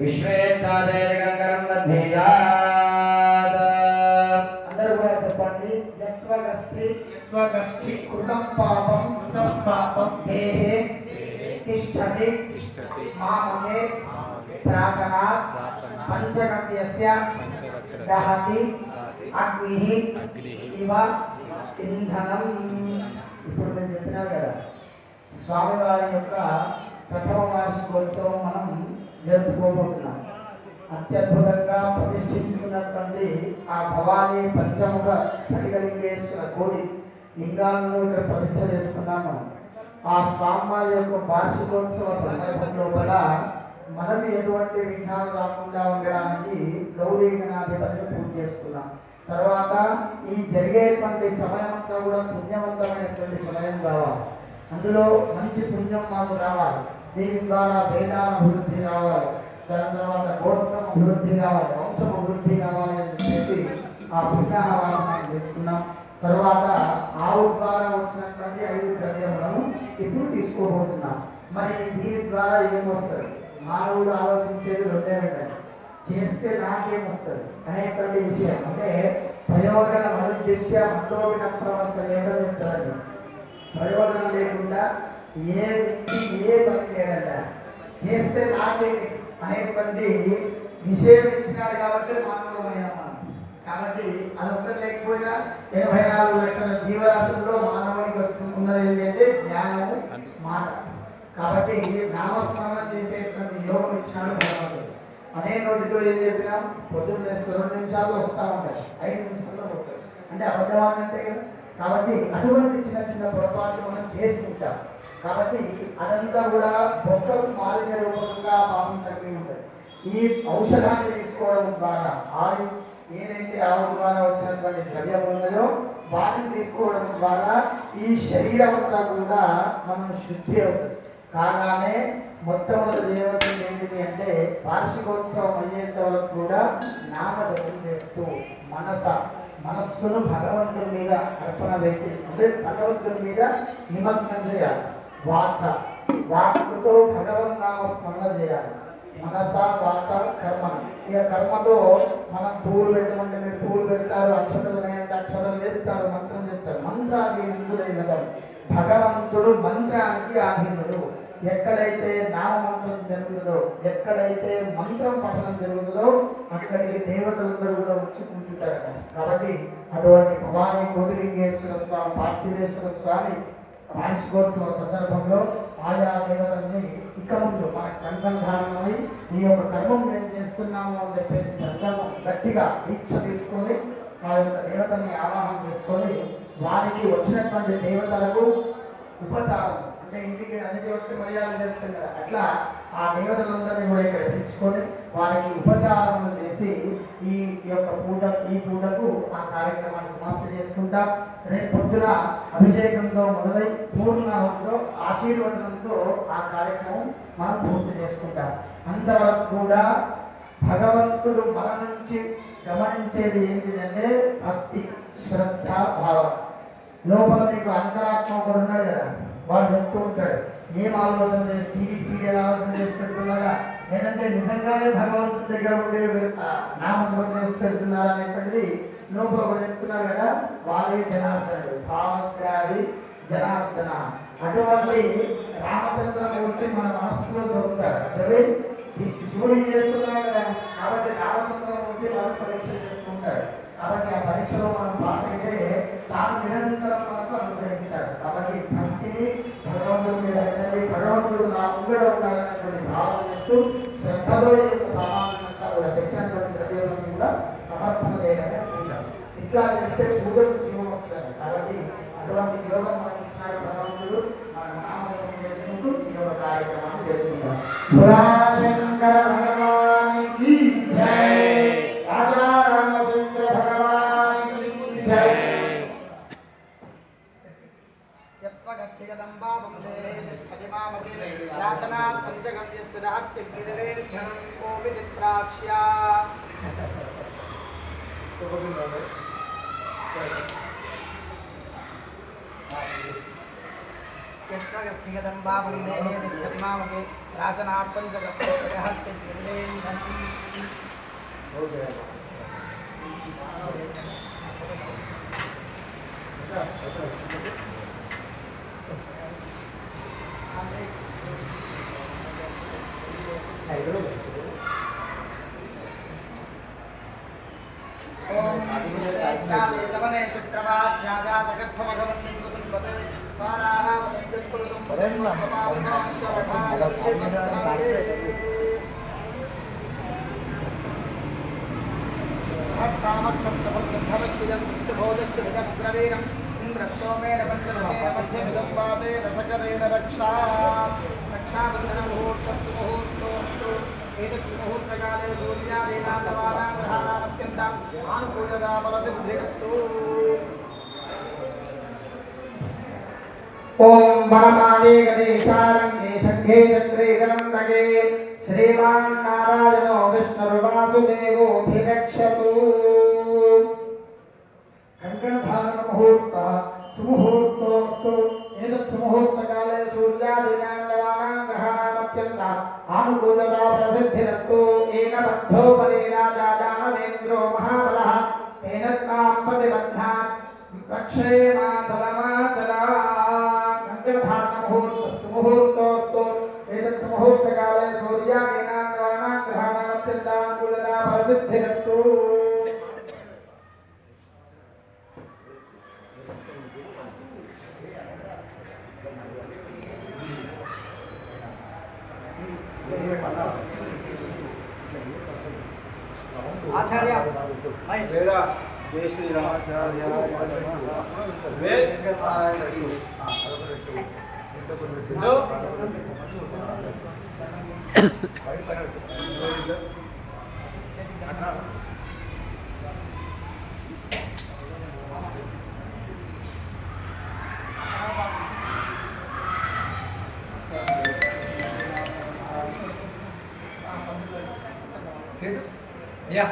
विश्वेत्तादेवगङ्गरं बद्धेयात् అందరూ కూడా చెప్పండి యత్వగస్థి కృతం పాపం దేహే తిష్టతి మామహే ప్రాశనాత్ పంచగవ్యస్య దహతి అగ్నిః ఇవ ఇంధనం. ఇప్పుడు నేను చెప్పినాను కదా, స్వామివారి యొక్క ప్రథమ వార్షికోత్సవం మనం జరుపుకోబోతున్నాం. అత్యద్భుతంగా ప్రతిష్ఠించుకున్నటువంటి ఆ భవానీ పంచముఖ స్ఫటికలింగేశ్వర కోడి లింగాలను ఇక్కడ ప్రతిష్ఠ చేసుకున్నాము. ఆ స్వామివారి యొక్క వార్షికోత్సవ సందర్భంలో కూడా మనకు ఎటువంటి విఘ్నాలు రాకుండా ఉండడానికి గౌరీ గణాధిపతిని పూజ చేసుకున్నాం. తర్వాత ఈ జరిగేటువంటి సమయం అంతా కూడా పుణ్యవంతమైనటువంటి సమయం కావాలి. అందులో మంచి పుణ్యం మాకు రావాలి. దీని ద్వారా వేదాల అభివృద్ధి కావాలి, దాని తర్వాత గోత్రం అభివృద్ధి కావాలి, వంశం అభివృద్ధి కావాలి అని చెప్పేసి ఆ పుణ్యాహవాసనం చేసుకున్నాం. తర్వాత ఆవు ద్వారా వచ్చినటువంటి 5 ద్రవ్యములను ఇప్పుడు తీసుకోబోతున్నాం. మరి దీని ద్వారా ఏమొస్తుంది? మానవుడు ఆలోచించేది రెండే ఉంటాయి, చేస్తే నాకేమొస్తుంది అనేటువంటి విషయం. అంటే ప్రయోజన అనుద్దేశ్య మందోపిన ప్రవర్త లేదో చెప్తారండి. ప్రయోజనం లేకుండా ఏ వ్యక్తి ఏ పని చేయాలంట, చేస్తే నాకే అనేటువంటి విషయం ఇచ్చినాడు కాబట్టి మానవులమైన కాబట్టి అదొక్కటి లేకపోయినా 84 లక్షల జీవరాశుల్లో మానవునికి ఉన్నది ఏంటంటే జ్ఞానము, మాట. కాబట్టి నామస్మరణ చేసేటువంటి యోగం ఇచ్చినాడు భగవంతుడు. అదే నోటితో ఏం చెప్పినాం, పొద్దున్న చేస్తే 2 నిమిషాల్లో వస్తూ ఉంటాయి, 5 నిమిషాల్లో పోతాయి. అంటే అబద్ధం అంటే కదా. కాబట్టి అటువంటి చిన్న చిన్న పొరపాట్లు మనం చేసుకుంటాం. కాబట్టి అదంతా కూడా బొక్కలు మారిన రూపంగా పాపం తగ్గి ఉంటుంది. ఈ ఔషధాన్ని తీసుకోవడం ద్వారా ఏదైతే ఆవు ద్వారా వచ్చినటువంటి ద్రవ్యం ఉన్నాయో వాటిని తీసుకోవడం ద్వారా ఈ శరీరం అంతా కూడా మనం శుద్ధి అవుతుంది. కాగానే మొట్టమొదటి చేయవలసింది ఏంటిది అంటే వార్షికోత్సవం అయ్యేంత వరకు కూడా నామజపం చేస్తూ మనస్సును భగవంతుని మీద అర్పణ పెట్టి, అంటే భగవంతుని మీద నిమగ్నం చేయాలి. వాక్తో భగవన్నామ స్మరణ చేయాలి. మనస వాచ కర్మ. ఇక కర్మతో మనం పూలు పెట్టమంటే మీరు పూలు పెడతారు, అక్షతలు వేయండి, అక్షతలు వేస్తారు, మంత్రం చెప్తారు. మంత్రాధీనుడైనవాడు భగవంతుడు, మంత్రానికి ఆధీనుడు. ఎక్కడైతే నామమంత్రం జరుగుతుందో, ఎక్కడైతే మంత్రం పఠనం జరుగుతుందో అక్కడికి దేవతలందరూ కూడా వచ్చి కూర్చుంటారట. కాబట్టి అటువంటి భవానీ కోటిలింగేశ్వర స్వామి, పార్థివేశ్వర స్వామి వార్షికోత్సవ సందర్భంలో ఆయా దేవతల్ని ఇక ముందు మన కంఠంధారణమై ఈ యొక్క కర్మం మేము చేస్తున్నాము అని చెప్పేసి సంకల్పం గట్టిగా దీక్ష తీసుకొని ఆ యొక్క దేవతని ఆవాహన చేసుకొని వారికి వచ్చినటువంటి దేవతలకు ఉపచారం, అంటే ఇంటికి అన్ని వస్తే మర్యాద చేస్తుంది కదా, అట్లా ఆ దేవతలందరినీ కూడా ఇక్కడ తెచ్చుకొని వారికి ఉపచారములు చేసి ఈ పూటకు ఆ కార్యక్రమాన్ని సమాప్తి చేసుకుంటాం. రేపు పొద్దున అభిషేకంతో మొదలై పూర్ణాహుతితో ఆశీర్వచనంతో ఆ కార్యక్రమం మనం పూర్తి చేసుకుంటాం. అంతవరకు కూడా భగవంతుడు మన నుంచి గమనించేది ఏంటిదంటే భక్తి, శ్రద్ధ, భావం. లోపల మీకు అంతరాత్మ ఒకడు ఉన్నాడు కదా, వాడు చెప్తూ ఉంటాడు ఏం ఆలోచన చేసి టీవీ సీరియల్ ఆలోచన చేసి పెడుతున్నారా, లేదంటే నిజంగానే భగవంతుడి దగ్గర ఉండే నామం చేసి పెడుతున్నారా అనేటువంటిది లోపల ఒకడు చెప్తున్నాడు కదా, వాడే జనార్దనుడు, భావగ్రాహి జనార్దన. అటువంటి రామచంద్రమూర్తి మన మనస్సులో చదువుతాడు. చదివి శివుడు చేస్తున్నాడు కదా, కాబట్టి రామచంద్రమూర్తి వాళ్ళు పరీక్ష చేస్తుంటాడు. కాబట్టి ఆ పరీక్షలో మనం పాస్ అయితే తాను నిరంతరం మనకు అనుగ్రహిస్తాడు. కాబట్టి భక్తిని భగవంతుడి మీద పెట్టండి, భగవంతుడు నా ముంగడ ఉండాలనేటువంటి భావన చేస్తూ శ్రద్ధలో సామాన్యంతా కూడా తెచ్చినటువంటి ద్రవ్యాలను కూడా సమర్పణ చేయడమే పూజ. ఇంకా చేస్తే పూజకు జీవం వస్తుంది. కాబట్టి అటువంటి యోగం మనకి ఇచ్చినాడు భగవంతుడు. మనం నామజపం చేసుకుంటూ ఈ యొక్క కార్యక్రమాన్ని చేసుకుంటాం. శంకర భగవానికి జై, రాజా రామచంద్ర భగవానికి జై. యత్వగస్థిగతం పాపం దేహే తిష్టతి మామకే రాసనాత్ పంచగవ్యస్య దహత్య గిరిరేభ్యం కోపి తిప్రాస్యా. యత్వగస్థిగతం పాపం దేహే తిష్టతి మామకే రాసనాత్ పంచగవ్యస్య దహత్య గిరిరేభ్యం. ఓం బలమానే గణేశారంగే సంఘే చక్రే గణందగే శ్రీమాన్ నారాయణో విష్ణుర్వాసుదేవో భిరక్షతు. కంకణధారణ ముహూర్త సుముహూర్తోస్తు. ఏతత్ సుముహూర్తకాలే సూర్యాదీనాం నవానాం గ్రహాణామత్యంత ఆనుకూలతా ప్రసిద్ధిరస్తు. ఏన బద్ధోపరి రాజా దానవేంద్రో మహాబలః తేన తాం ప్రతిబధ్నాత్ రక్షేమాచలమాచలా. కంకణధారణ ముహూర్త సుముహూర్తోస్తు. ఏతత్ సుముహూర్తకాలే సూర్యాదీనాం నవానాం గ్రహాణామత్యంత ఆనుకూలతా ప్రసిద్ధిరస్తు. ఆచార్య వేద జయ శ్రీరామాచార్య యా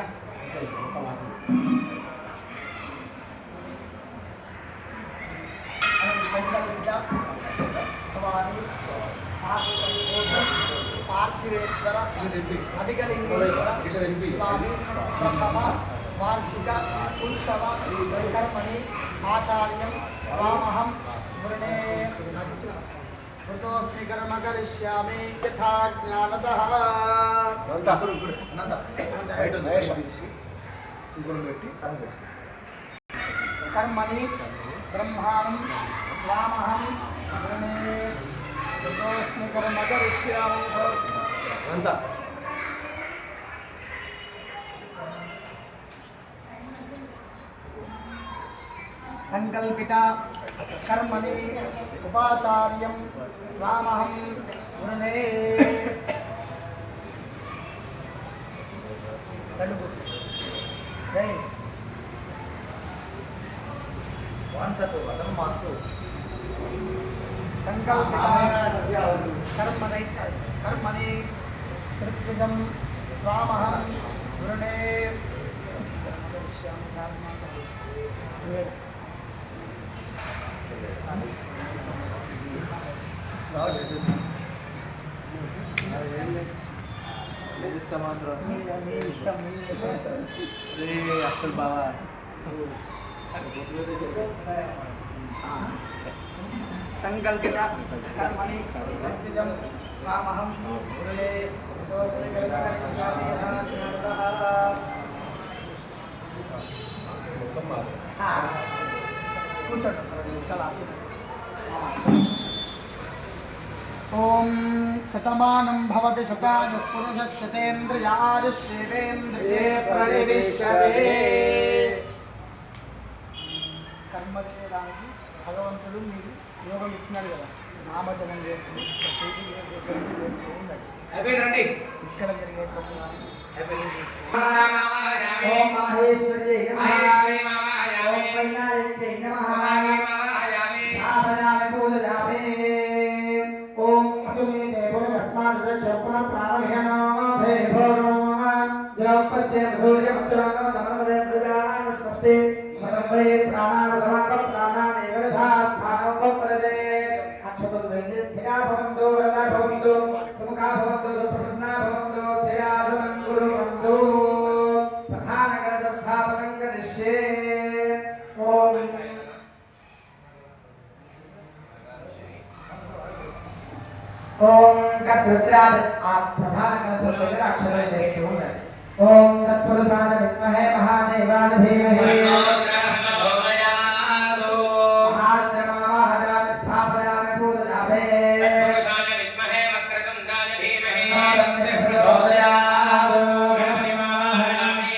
పార్థివేశ్వర అధికలింగేశ్వర స్వామి ప్రథమ వార్షిక ఉత్సవ కర్మణి ఆచార్యం రామహం వృణే కృతోస్మి కర్మ కరిష్యామి యథా జ్ఞానతః. కర్మణి బ్రహ్మాణం రామహం వృణే కృతోస్మి కర్మ కరిష్యామి. సంకల్పిత కర్మణి ఉపాచార్యం రామహం వృణే. సంకల్పిత కర్మణి कर्मणि ऋत्विजं स्वामहं गुरुणे అసలు బాగా संकल्पित कर्मणि ऋत्विजं स्वामहं गुरुणे ओम शतमानं भवति शतायुः पुरुषः शतेन्द्रियायुष्येवेन्द्रिये प्रतिष्ठते कर्म చేయడానికి భగవంతుడు మీకు యోగం ఇచ్చినాడు కదా నామజనం చేస్తూ చేస్తూ ఉండండి అయిపోయిందండి ఇక్కడ జరిగే ఓం మహేశ్వరి మహేశ్వరి మామాయామి ఓం వినాయకే నమః మామాయామి ఆభరణామి పూజయామి ఓం అసుమేతే పునఃస్మాత్ చక్షుః ప్రాణవిహనో భేభోనో జపస్య సూర్యముద్రనో తమనదే ప్రజానాం స్వస్తి మదంబే ప్రాణావధమాక ప్రాణానేవ ధాస్థానోపప్రదే అక్షతం వెందే స్థిరా భవంతో వరదా భవంతో సుముఖా భవంతో సుప్రసన్నా భవంతో స్థిరాసనం కుర్వంతో ప్రధానగత స్థాపనం కరిష్యే ఓం ओम तत्रुद्राद आप प्रधान कलशोत्तर अक्षर देखते होंगे ओम तत्पुरुषाय विद्महे महादेवाय धीमहि महाद्रमावाहनाय स्थापयामि पूजयामि तत्पुरुषाय विद्महे वक्रतुण्डाय धीमहि तन्नो प्रचोदयात् गणपति मावाहयामि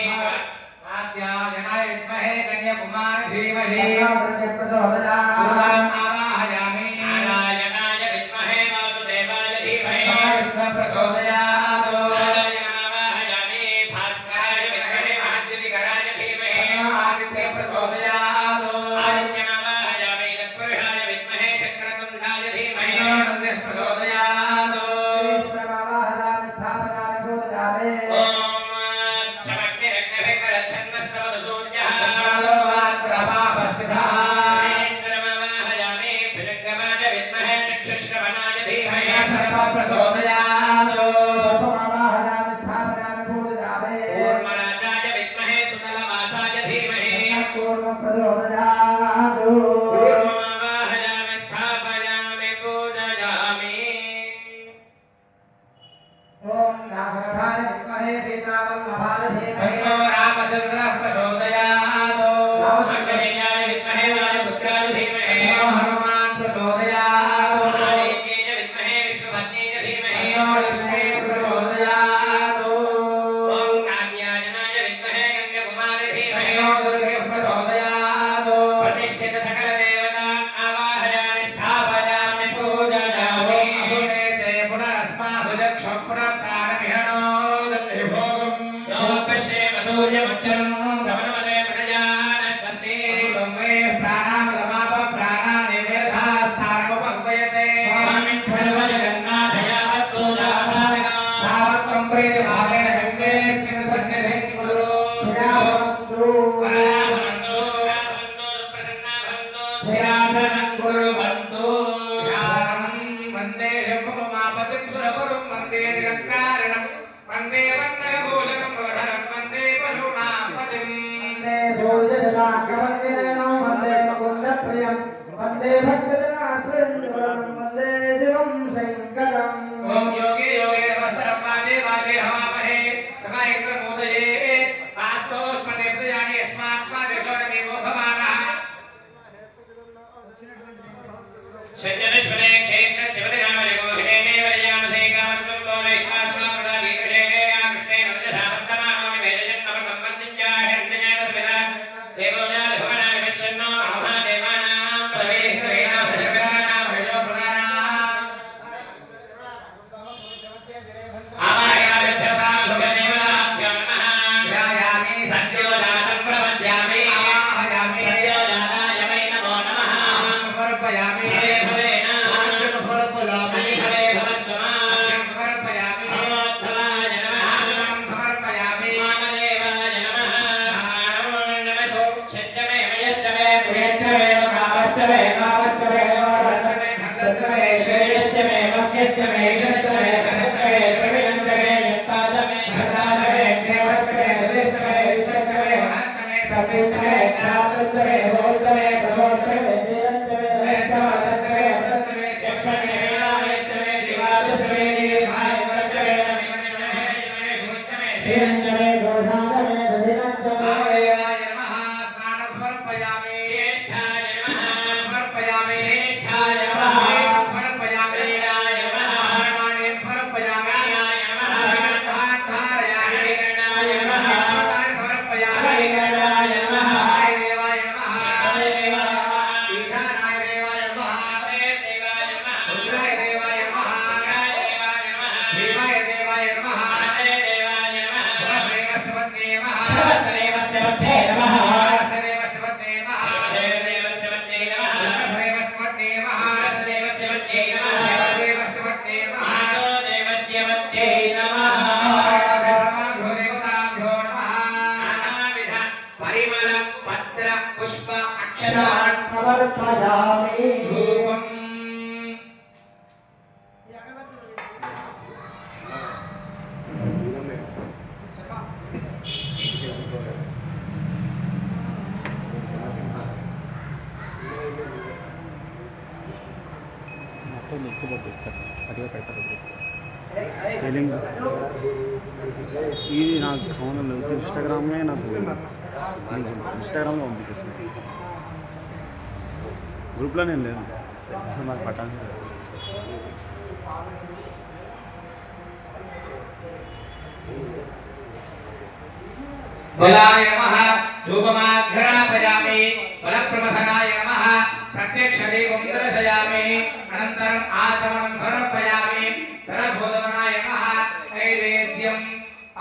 कात्यायनाय विद्महे कन्याकुमारी धीमहि तन्नो प्रचोदयात् आवाहयामि नारायणाय विद्महे वासुदेवाय धीमहि कृष्ण प्रचोदयात् नारायण मावाहयामि भास्कराय विद्महे महाद्युतिकराय धीमहि आदित्य प्रचोदयात् आदित्य मावाहयामि तत्पुरुषाय विद्महे चक्रतुण्डाय धीमहि नन्दः प्रचोदयात् कृष्णमावाहनाय स्थापयामि पूजयामि ओम शमग्निरग्निभिर्गच्छन्नस्तवसूर्यः कालोहात्रभावस्थितः श्रीश्रमवाहयामि भुजङ्गमाय विद्महे चक्षुश्रवणाय धीमहि सर्व प्रचोदयात् सर्वमावाहनाय स्थापयामि पूजयामि कूर्मराजाय विद्महे सुतलवासाय धीमहि पूर्व प्रचोदयात् कूर्ममावाहयामि स्थापयामि पूजयामि ओम नासरथाय विद्महे सीतावल्लभाय धीमहि तन्नो रामचन्द्रः प्रचोदयात् आञ्जनेयाय विद्महे वायुपुत्राय धीमहि तन्नो हनुमान् प्रचोदयात् आदित्येय विद्महे विष्णुपत्नीय धीमहि तन्नो लक्ष्मी प्रचोदयात् ओम कात्यायनाय विद्महे कन्याकुमारी धीमहि तन्नो दुर्गे प्रचोदयात् प्रतिष्ठित सकल देवता आवाहयामि स्थापयामि पूजयामि असुनेते पुनरस्मासु चक्षुः पुनः प्राणविहणो दन्निभोगम् योपश्येम सूर्यमुच्चरम् गमनमदे प्रजानस्वस्ति गङ्गे प्राणामदमाप प्राणानि वेधास्थानमुपह्वयते स्वामिन् सर्वजगन्नाथ यावत् पूजावसानका सावत्रं प्रीतिभावेन गङ्गेऽस्मिन् सन्निधिं कुरु वरदा भवन्तु सुप्रसन्ना भवन्तु स्थिरासनं कुर्वन्तु ध्यानं वन्दे शम्भुमापतिं सुरगुरुं वन्दे जगत्कारणं वन्दे वन्नभूषणं वरदं वन्दे पशूनां पतिं वन्दे सूर्यजलाङ्गवन्दिनो वन्दे मुकुन्दप्रियं वन्दे भक्तजनाश्रयं वन्दे शिवं शङ्करम् ॐ योगे योगे नमस्तरं वाजे वाजे हवामहे सदा इन्द्रमोदये वास्तोष्मते प्रजानि यस्मात् यशोरमेवो भवानः शञ्जनेश्वरे क्षेत्रस्य वदनामजगोहिने देवरयामसे कामस्वं लोलयित्वात्मापदादि कृषे कृष्णेन रजसा वर्तमानो निवेदयन्नमृतं वन्दिञ्जाहिरण्यज्ञानस्मिता देवोजालभवनानि पश्यन्नो महादेवानां प्रवेशकरेण निरञ्जने दोषादने दधिनञ्जने वामदेवाय नमः स्नानं समर्पयामि ज्येष्ठाय नमः समर्पयामि श्रेष्ठाय नमः समर्पयामि वीराय नमः कर्माणि समर्पयामि वीराय नमः विघ्नान् धारयामि विघ्नाय नमः सर्वाणि समर्पयामि विघ्नाय नमः देवाय नमः देवाय नमः ईशानाय देवाय नमः देवाय नमः रुद्राय देवाय नमः रुद्राय देवाय नमः भीमाय देवाय नमः देवाय नमः सहस्रेवस्वते नमः सहस्रेवस्वते नमः सहस्रेवस्वते नमः सहस्रेवस्वते नमः सहस्रेवस्वते नमः सहस्रेवस्वते नमः सहस्रेवस्वते नमः देवस्वते नमः देवताभ्यो नमः नानाविध परिमल पत्र पुष्प अक्षरान् समर्पयामि धूपम् మొత్తం ఎక్కువ పంపిస్తారు అదిగా పెడతారు స్పెల్లింగ్ ఇది నాకు సంబంధం లేదు ఇన్స్టాగ్రామే నాకు ఇన్స్టాగ్రామ్లో పంపించేస్తాను గ్రూప్లో నేను లేను మాకు పట్టాలి बलाय नमः धूपमाघ्रापयामि बलप्रमथनाय नमः प्रत्यक्षदेवं दर्शयामि अनन्तरम् आचमनं समर्पयामि सरभूतमनाय नमः नैवेद्यम्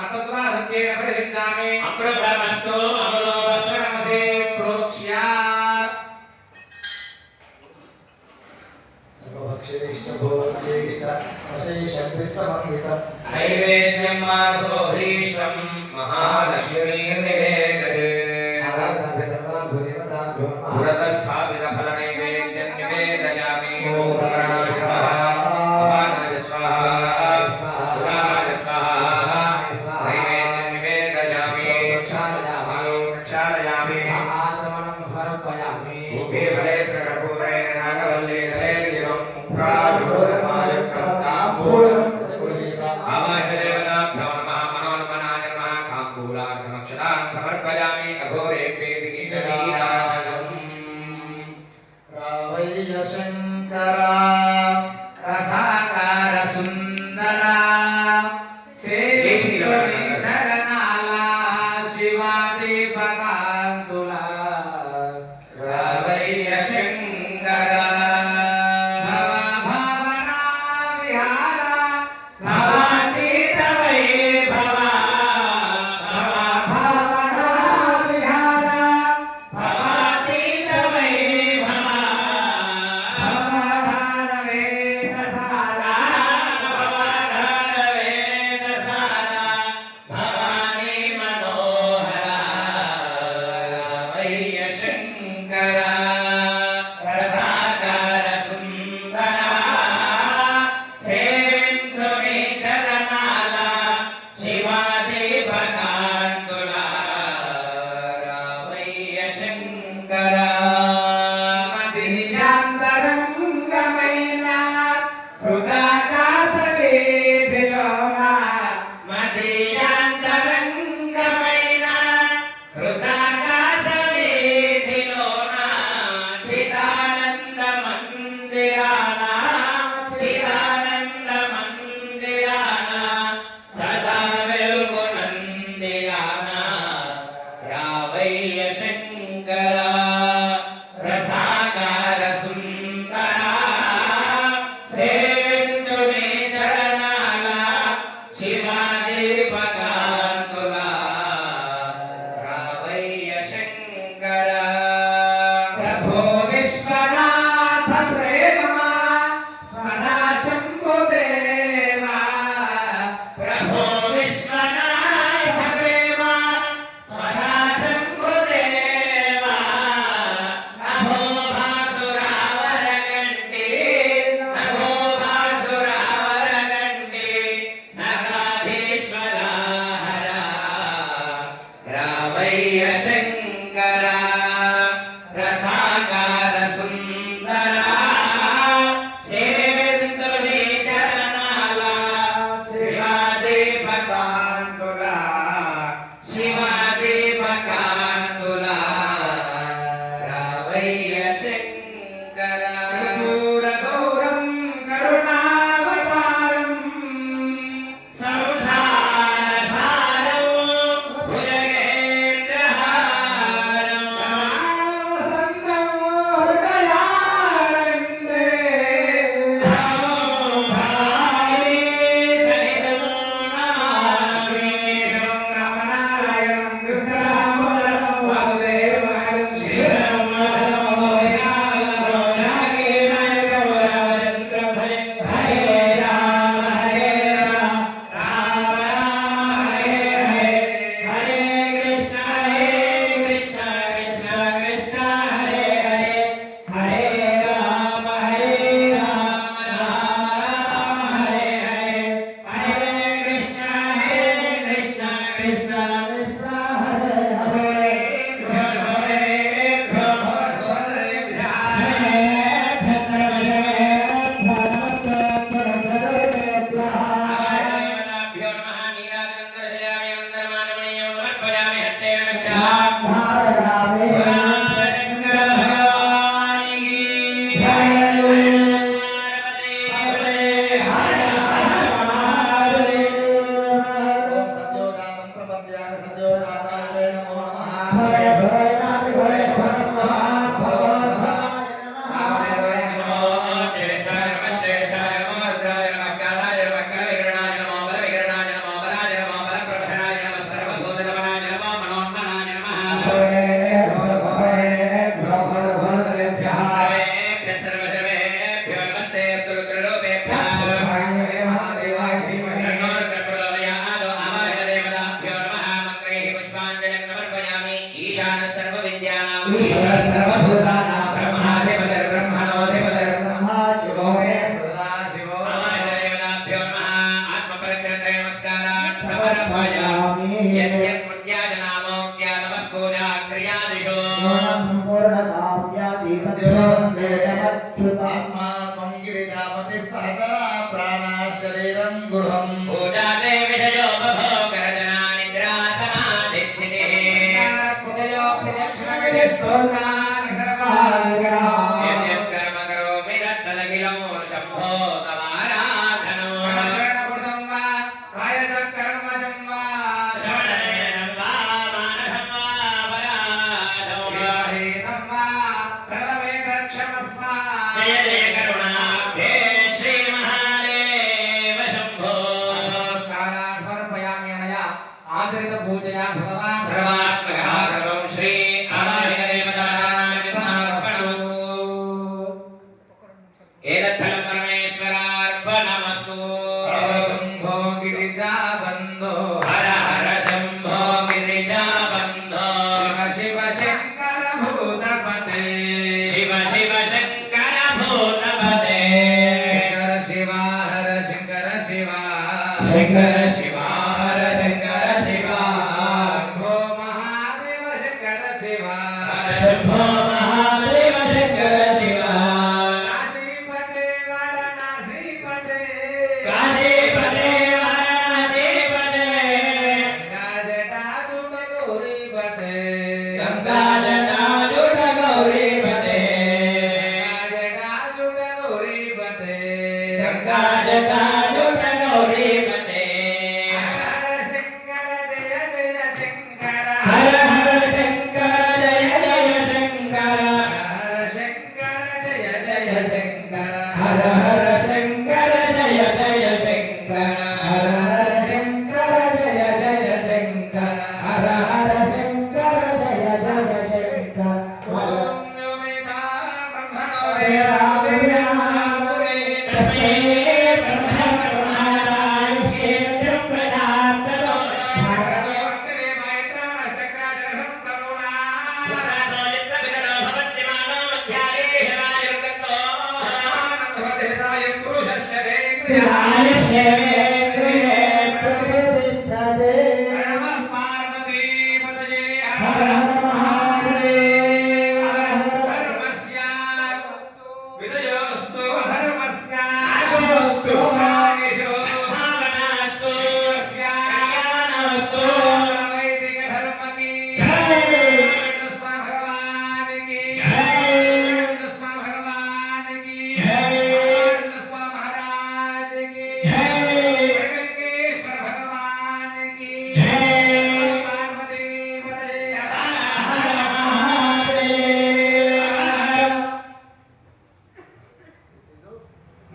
अतत्वा सत्येन परिसिद्धामि अमृतमस्तु अमृतमस्तु नमसे प्रोक्ष्या नैवेद्यं मानसोभीष्टं महालक्ष्मीर्निवेदते पुरतस्थापितफलनैवेद्यं निवेदयामि ॐ प्राणाय स्वाहा अपानाय स्वाहा पुराणाय स्वाहा नैवेद्यं निवेदयामि प्रक्षालयामि आचमनं समर्पयामि भूपे फले सकर्पूरेण नागवल्ले फलेर्दिवं प्राणोरमायुक्तं ताम्बूलं आवाह्य देवताभ्यो नमः मनोन्मनाय नमः ताम्बूलार्थमक्षतां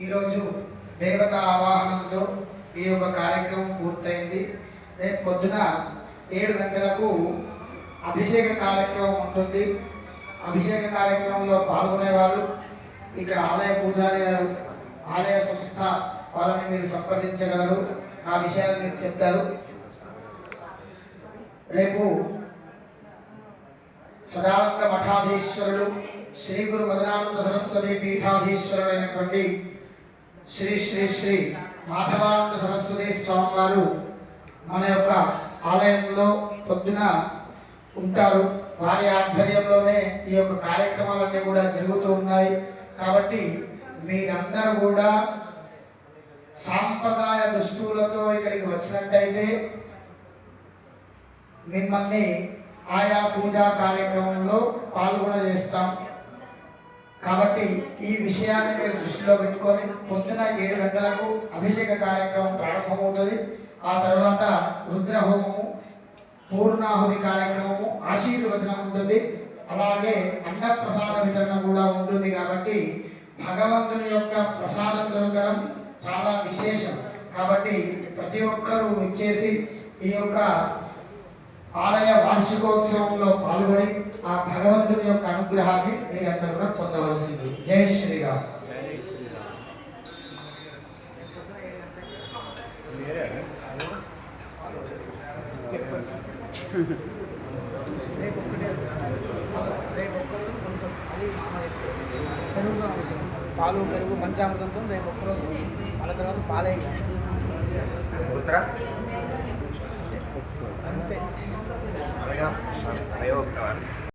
ఈరోజు దేవత ఆవాహనంతో ఈ యొక్క కార్యక్రమం పూర్తయింది. రేపు పొద్దున 7 గంటలకు అభిషేక కార్యక్రమం ఉంటుంది. అభిషేక కార్యక్రమంలో పాల్గొనే వాళ్ళు ఇక్కడ ఆలయ పూజారి గారు, ఆలయ సంస్థ వాళ్ళని మీరు సంప్రదించగలరు. ఆ విషయాలు మీకు చెప్తారు. రేపు సదానంద మఠాధీశ్వరుడు శ్రీ గురు మదనానంద సరస్వతి పీఠాధీశ్వరుడైనటువంటి శ్రీ శ్రీ శ్రీ మాధవానంద సరస్వతి స్వామి వారు మన యొక్క ఆలయంలో పొద్దున ఉంటారు. వారి ఆధ్వర్యంలోనే ఈ యొక్క కార్యక్రమాలన్నీ కూడా జరుగుతూ ఉన్నాయి. కాబట్టి మీరందరూ కూడా సాంప్రదాయ దుస్తులతో ఇక్కడికి వచ్చినట్టయితే మిమ్మల్ని ఆయా పూజా కార్యక్రమంలో పాల్గొనజేస్తాం. కాబట్టి ఈ విషయాన్ని మీరు దృష్టిలో పెట్టుకొని పొద్దున 7 గంటలకు అభిషేక కార్యక్రమం ప్రారంభమవుతుంది. ఆ తర్వాత రుద్రహోమము, పూర్ణాహుతి కార్యక్రమము, ఆశీర్వచనం ఉంటుంది. అలాగే అన్నప్రసాద వితరణ కూడా ఉంటుంది. కాబట్టి భగవంతుని యొక్క ప్రసాదం దొరకడం చాలా విశేషం. కాబట్టి ప్రతి ఒక్కరూ ఇచ్చేసి ఈ యొక్క ఆలయ వార్షికోత్సవంలో పాల్గొని ఆ భగవంతుని యొక్క అనుగ్రహాన్ని మీరందరూ కూడా పొందవలసింది. జై శ్రీరామ్. పెరుగుతో అవసరం, పాలు పెరుగు పంచామృతంతో రేపు ఒక్కరోజు, మళ్ళీ తర్వాత పాలే పుత్ర అంతే. అనగా అయోగ్యవాన్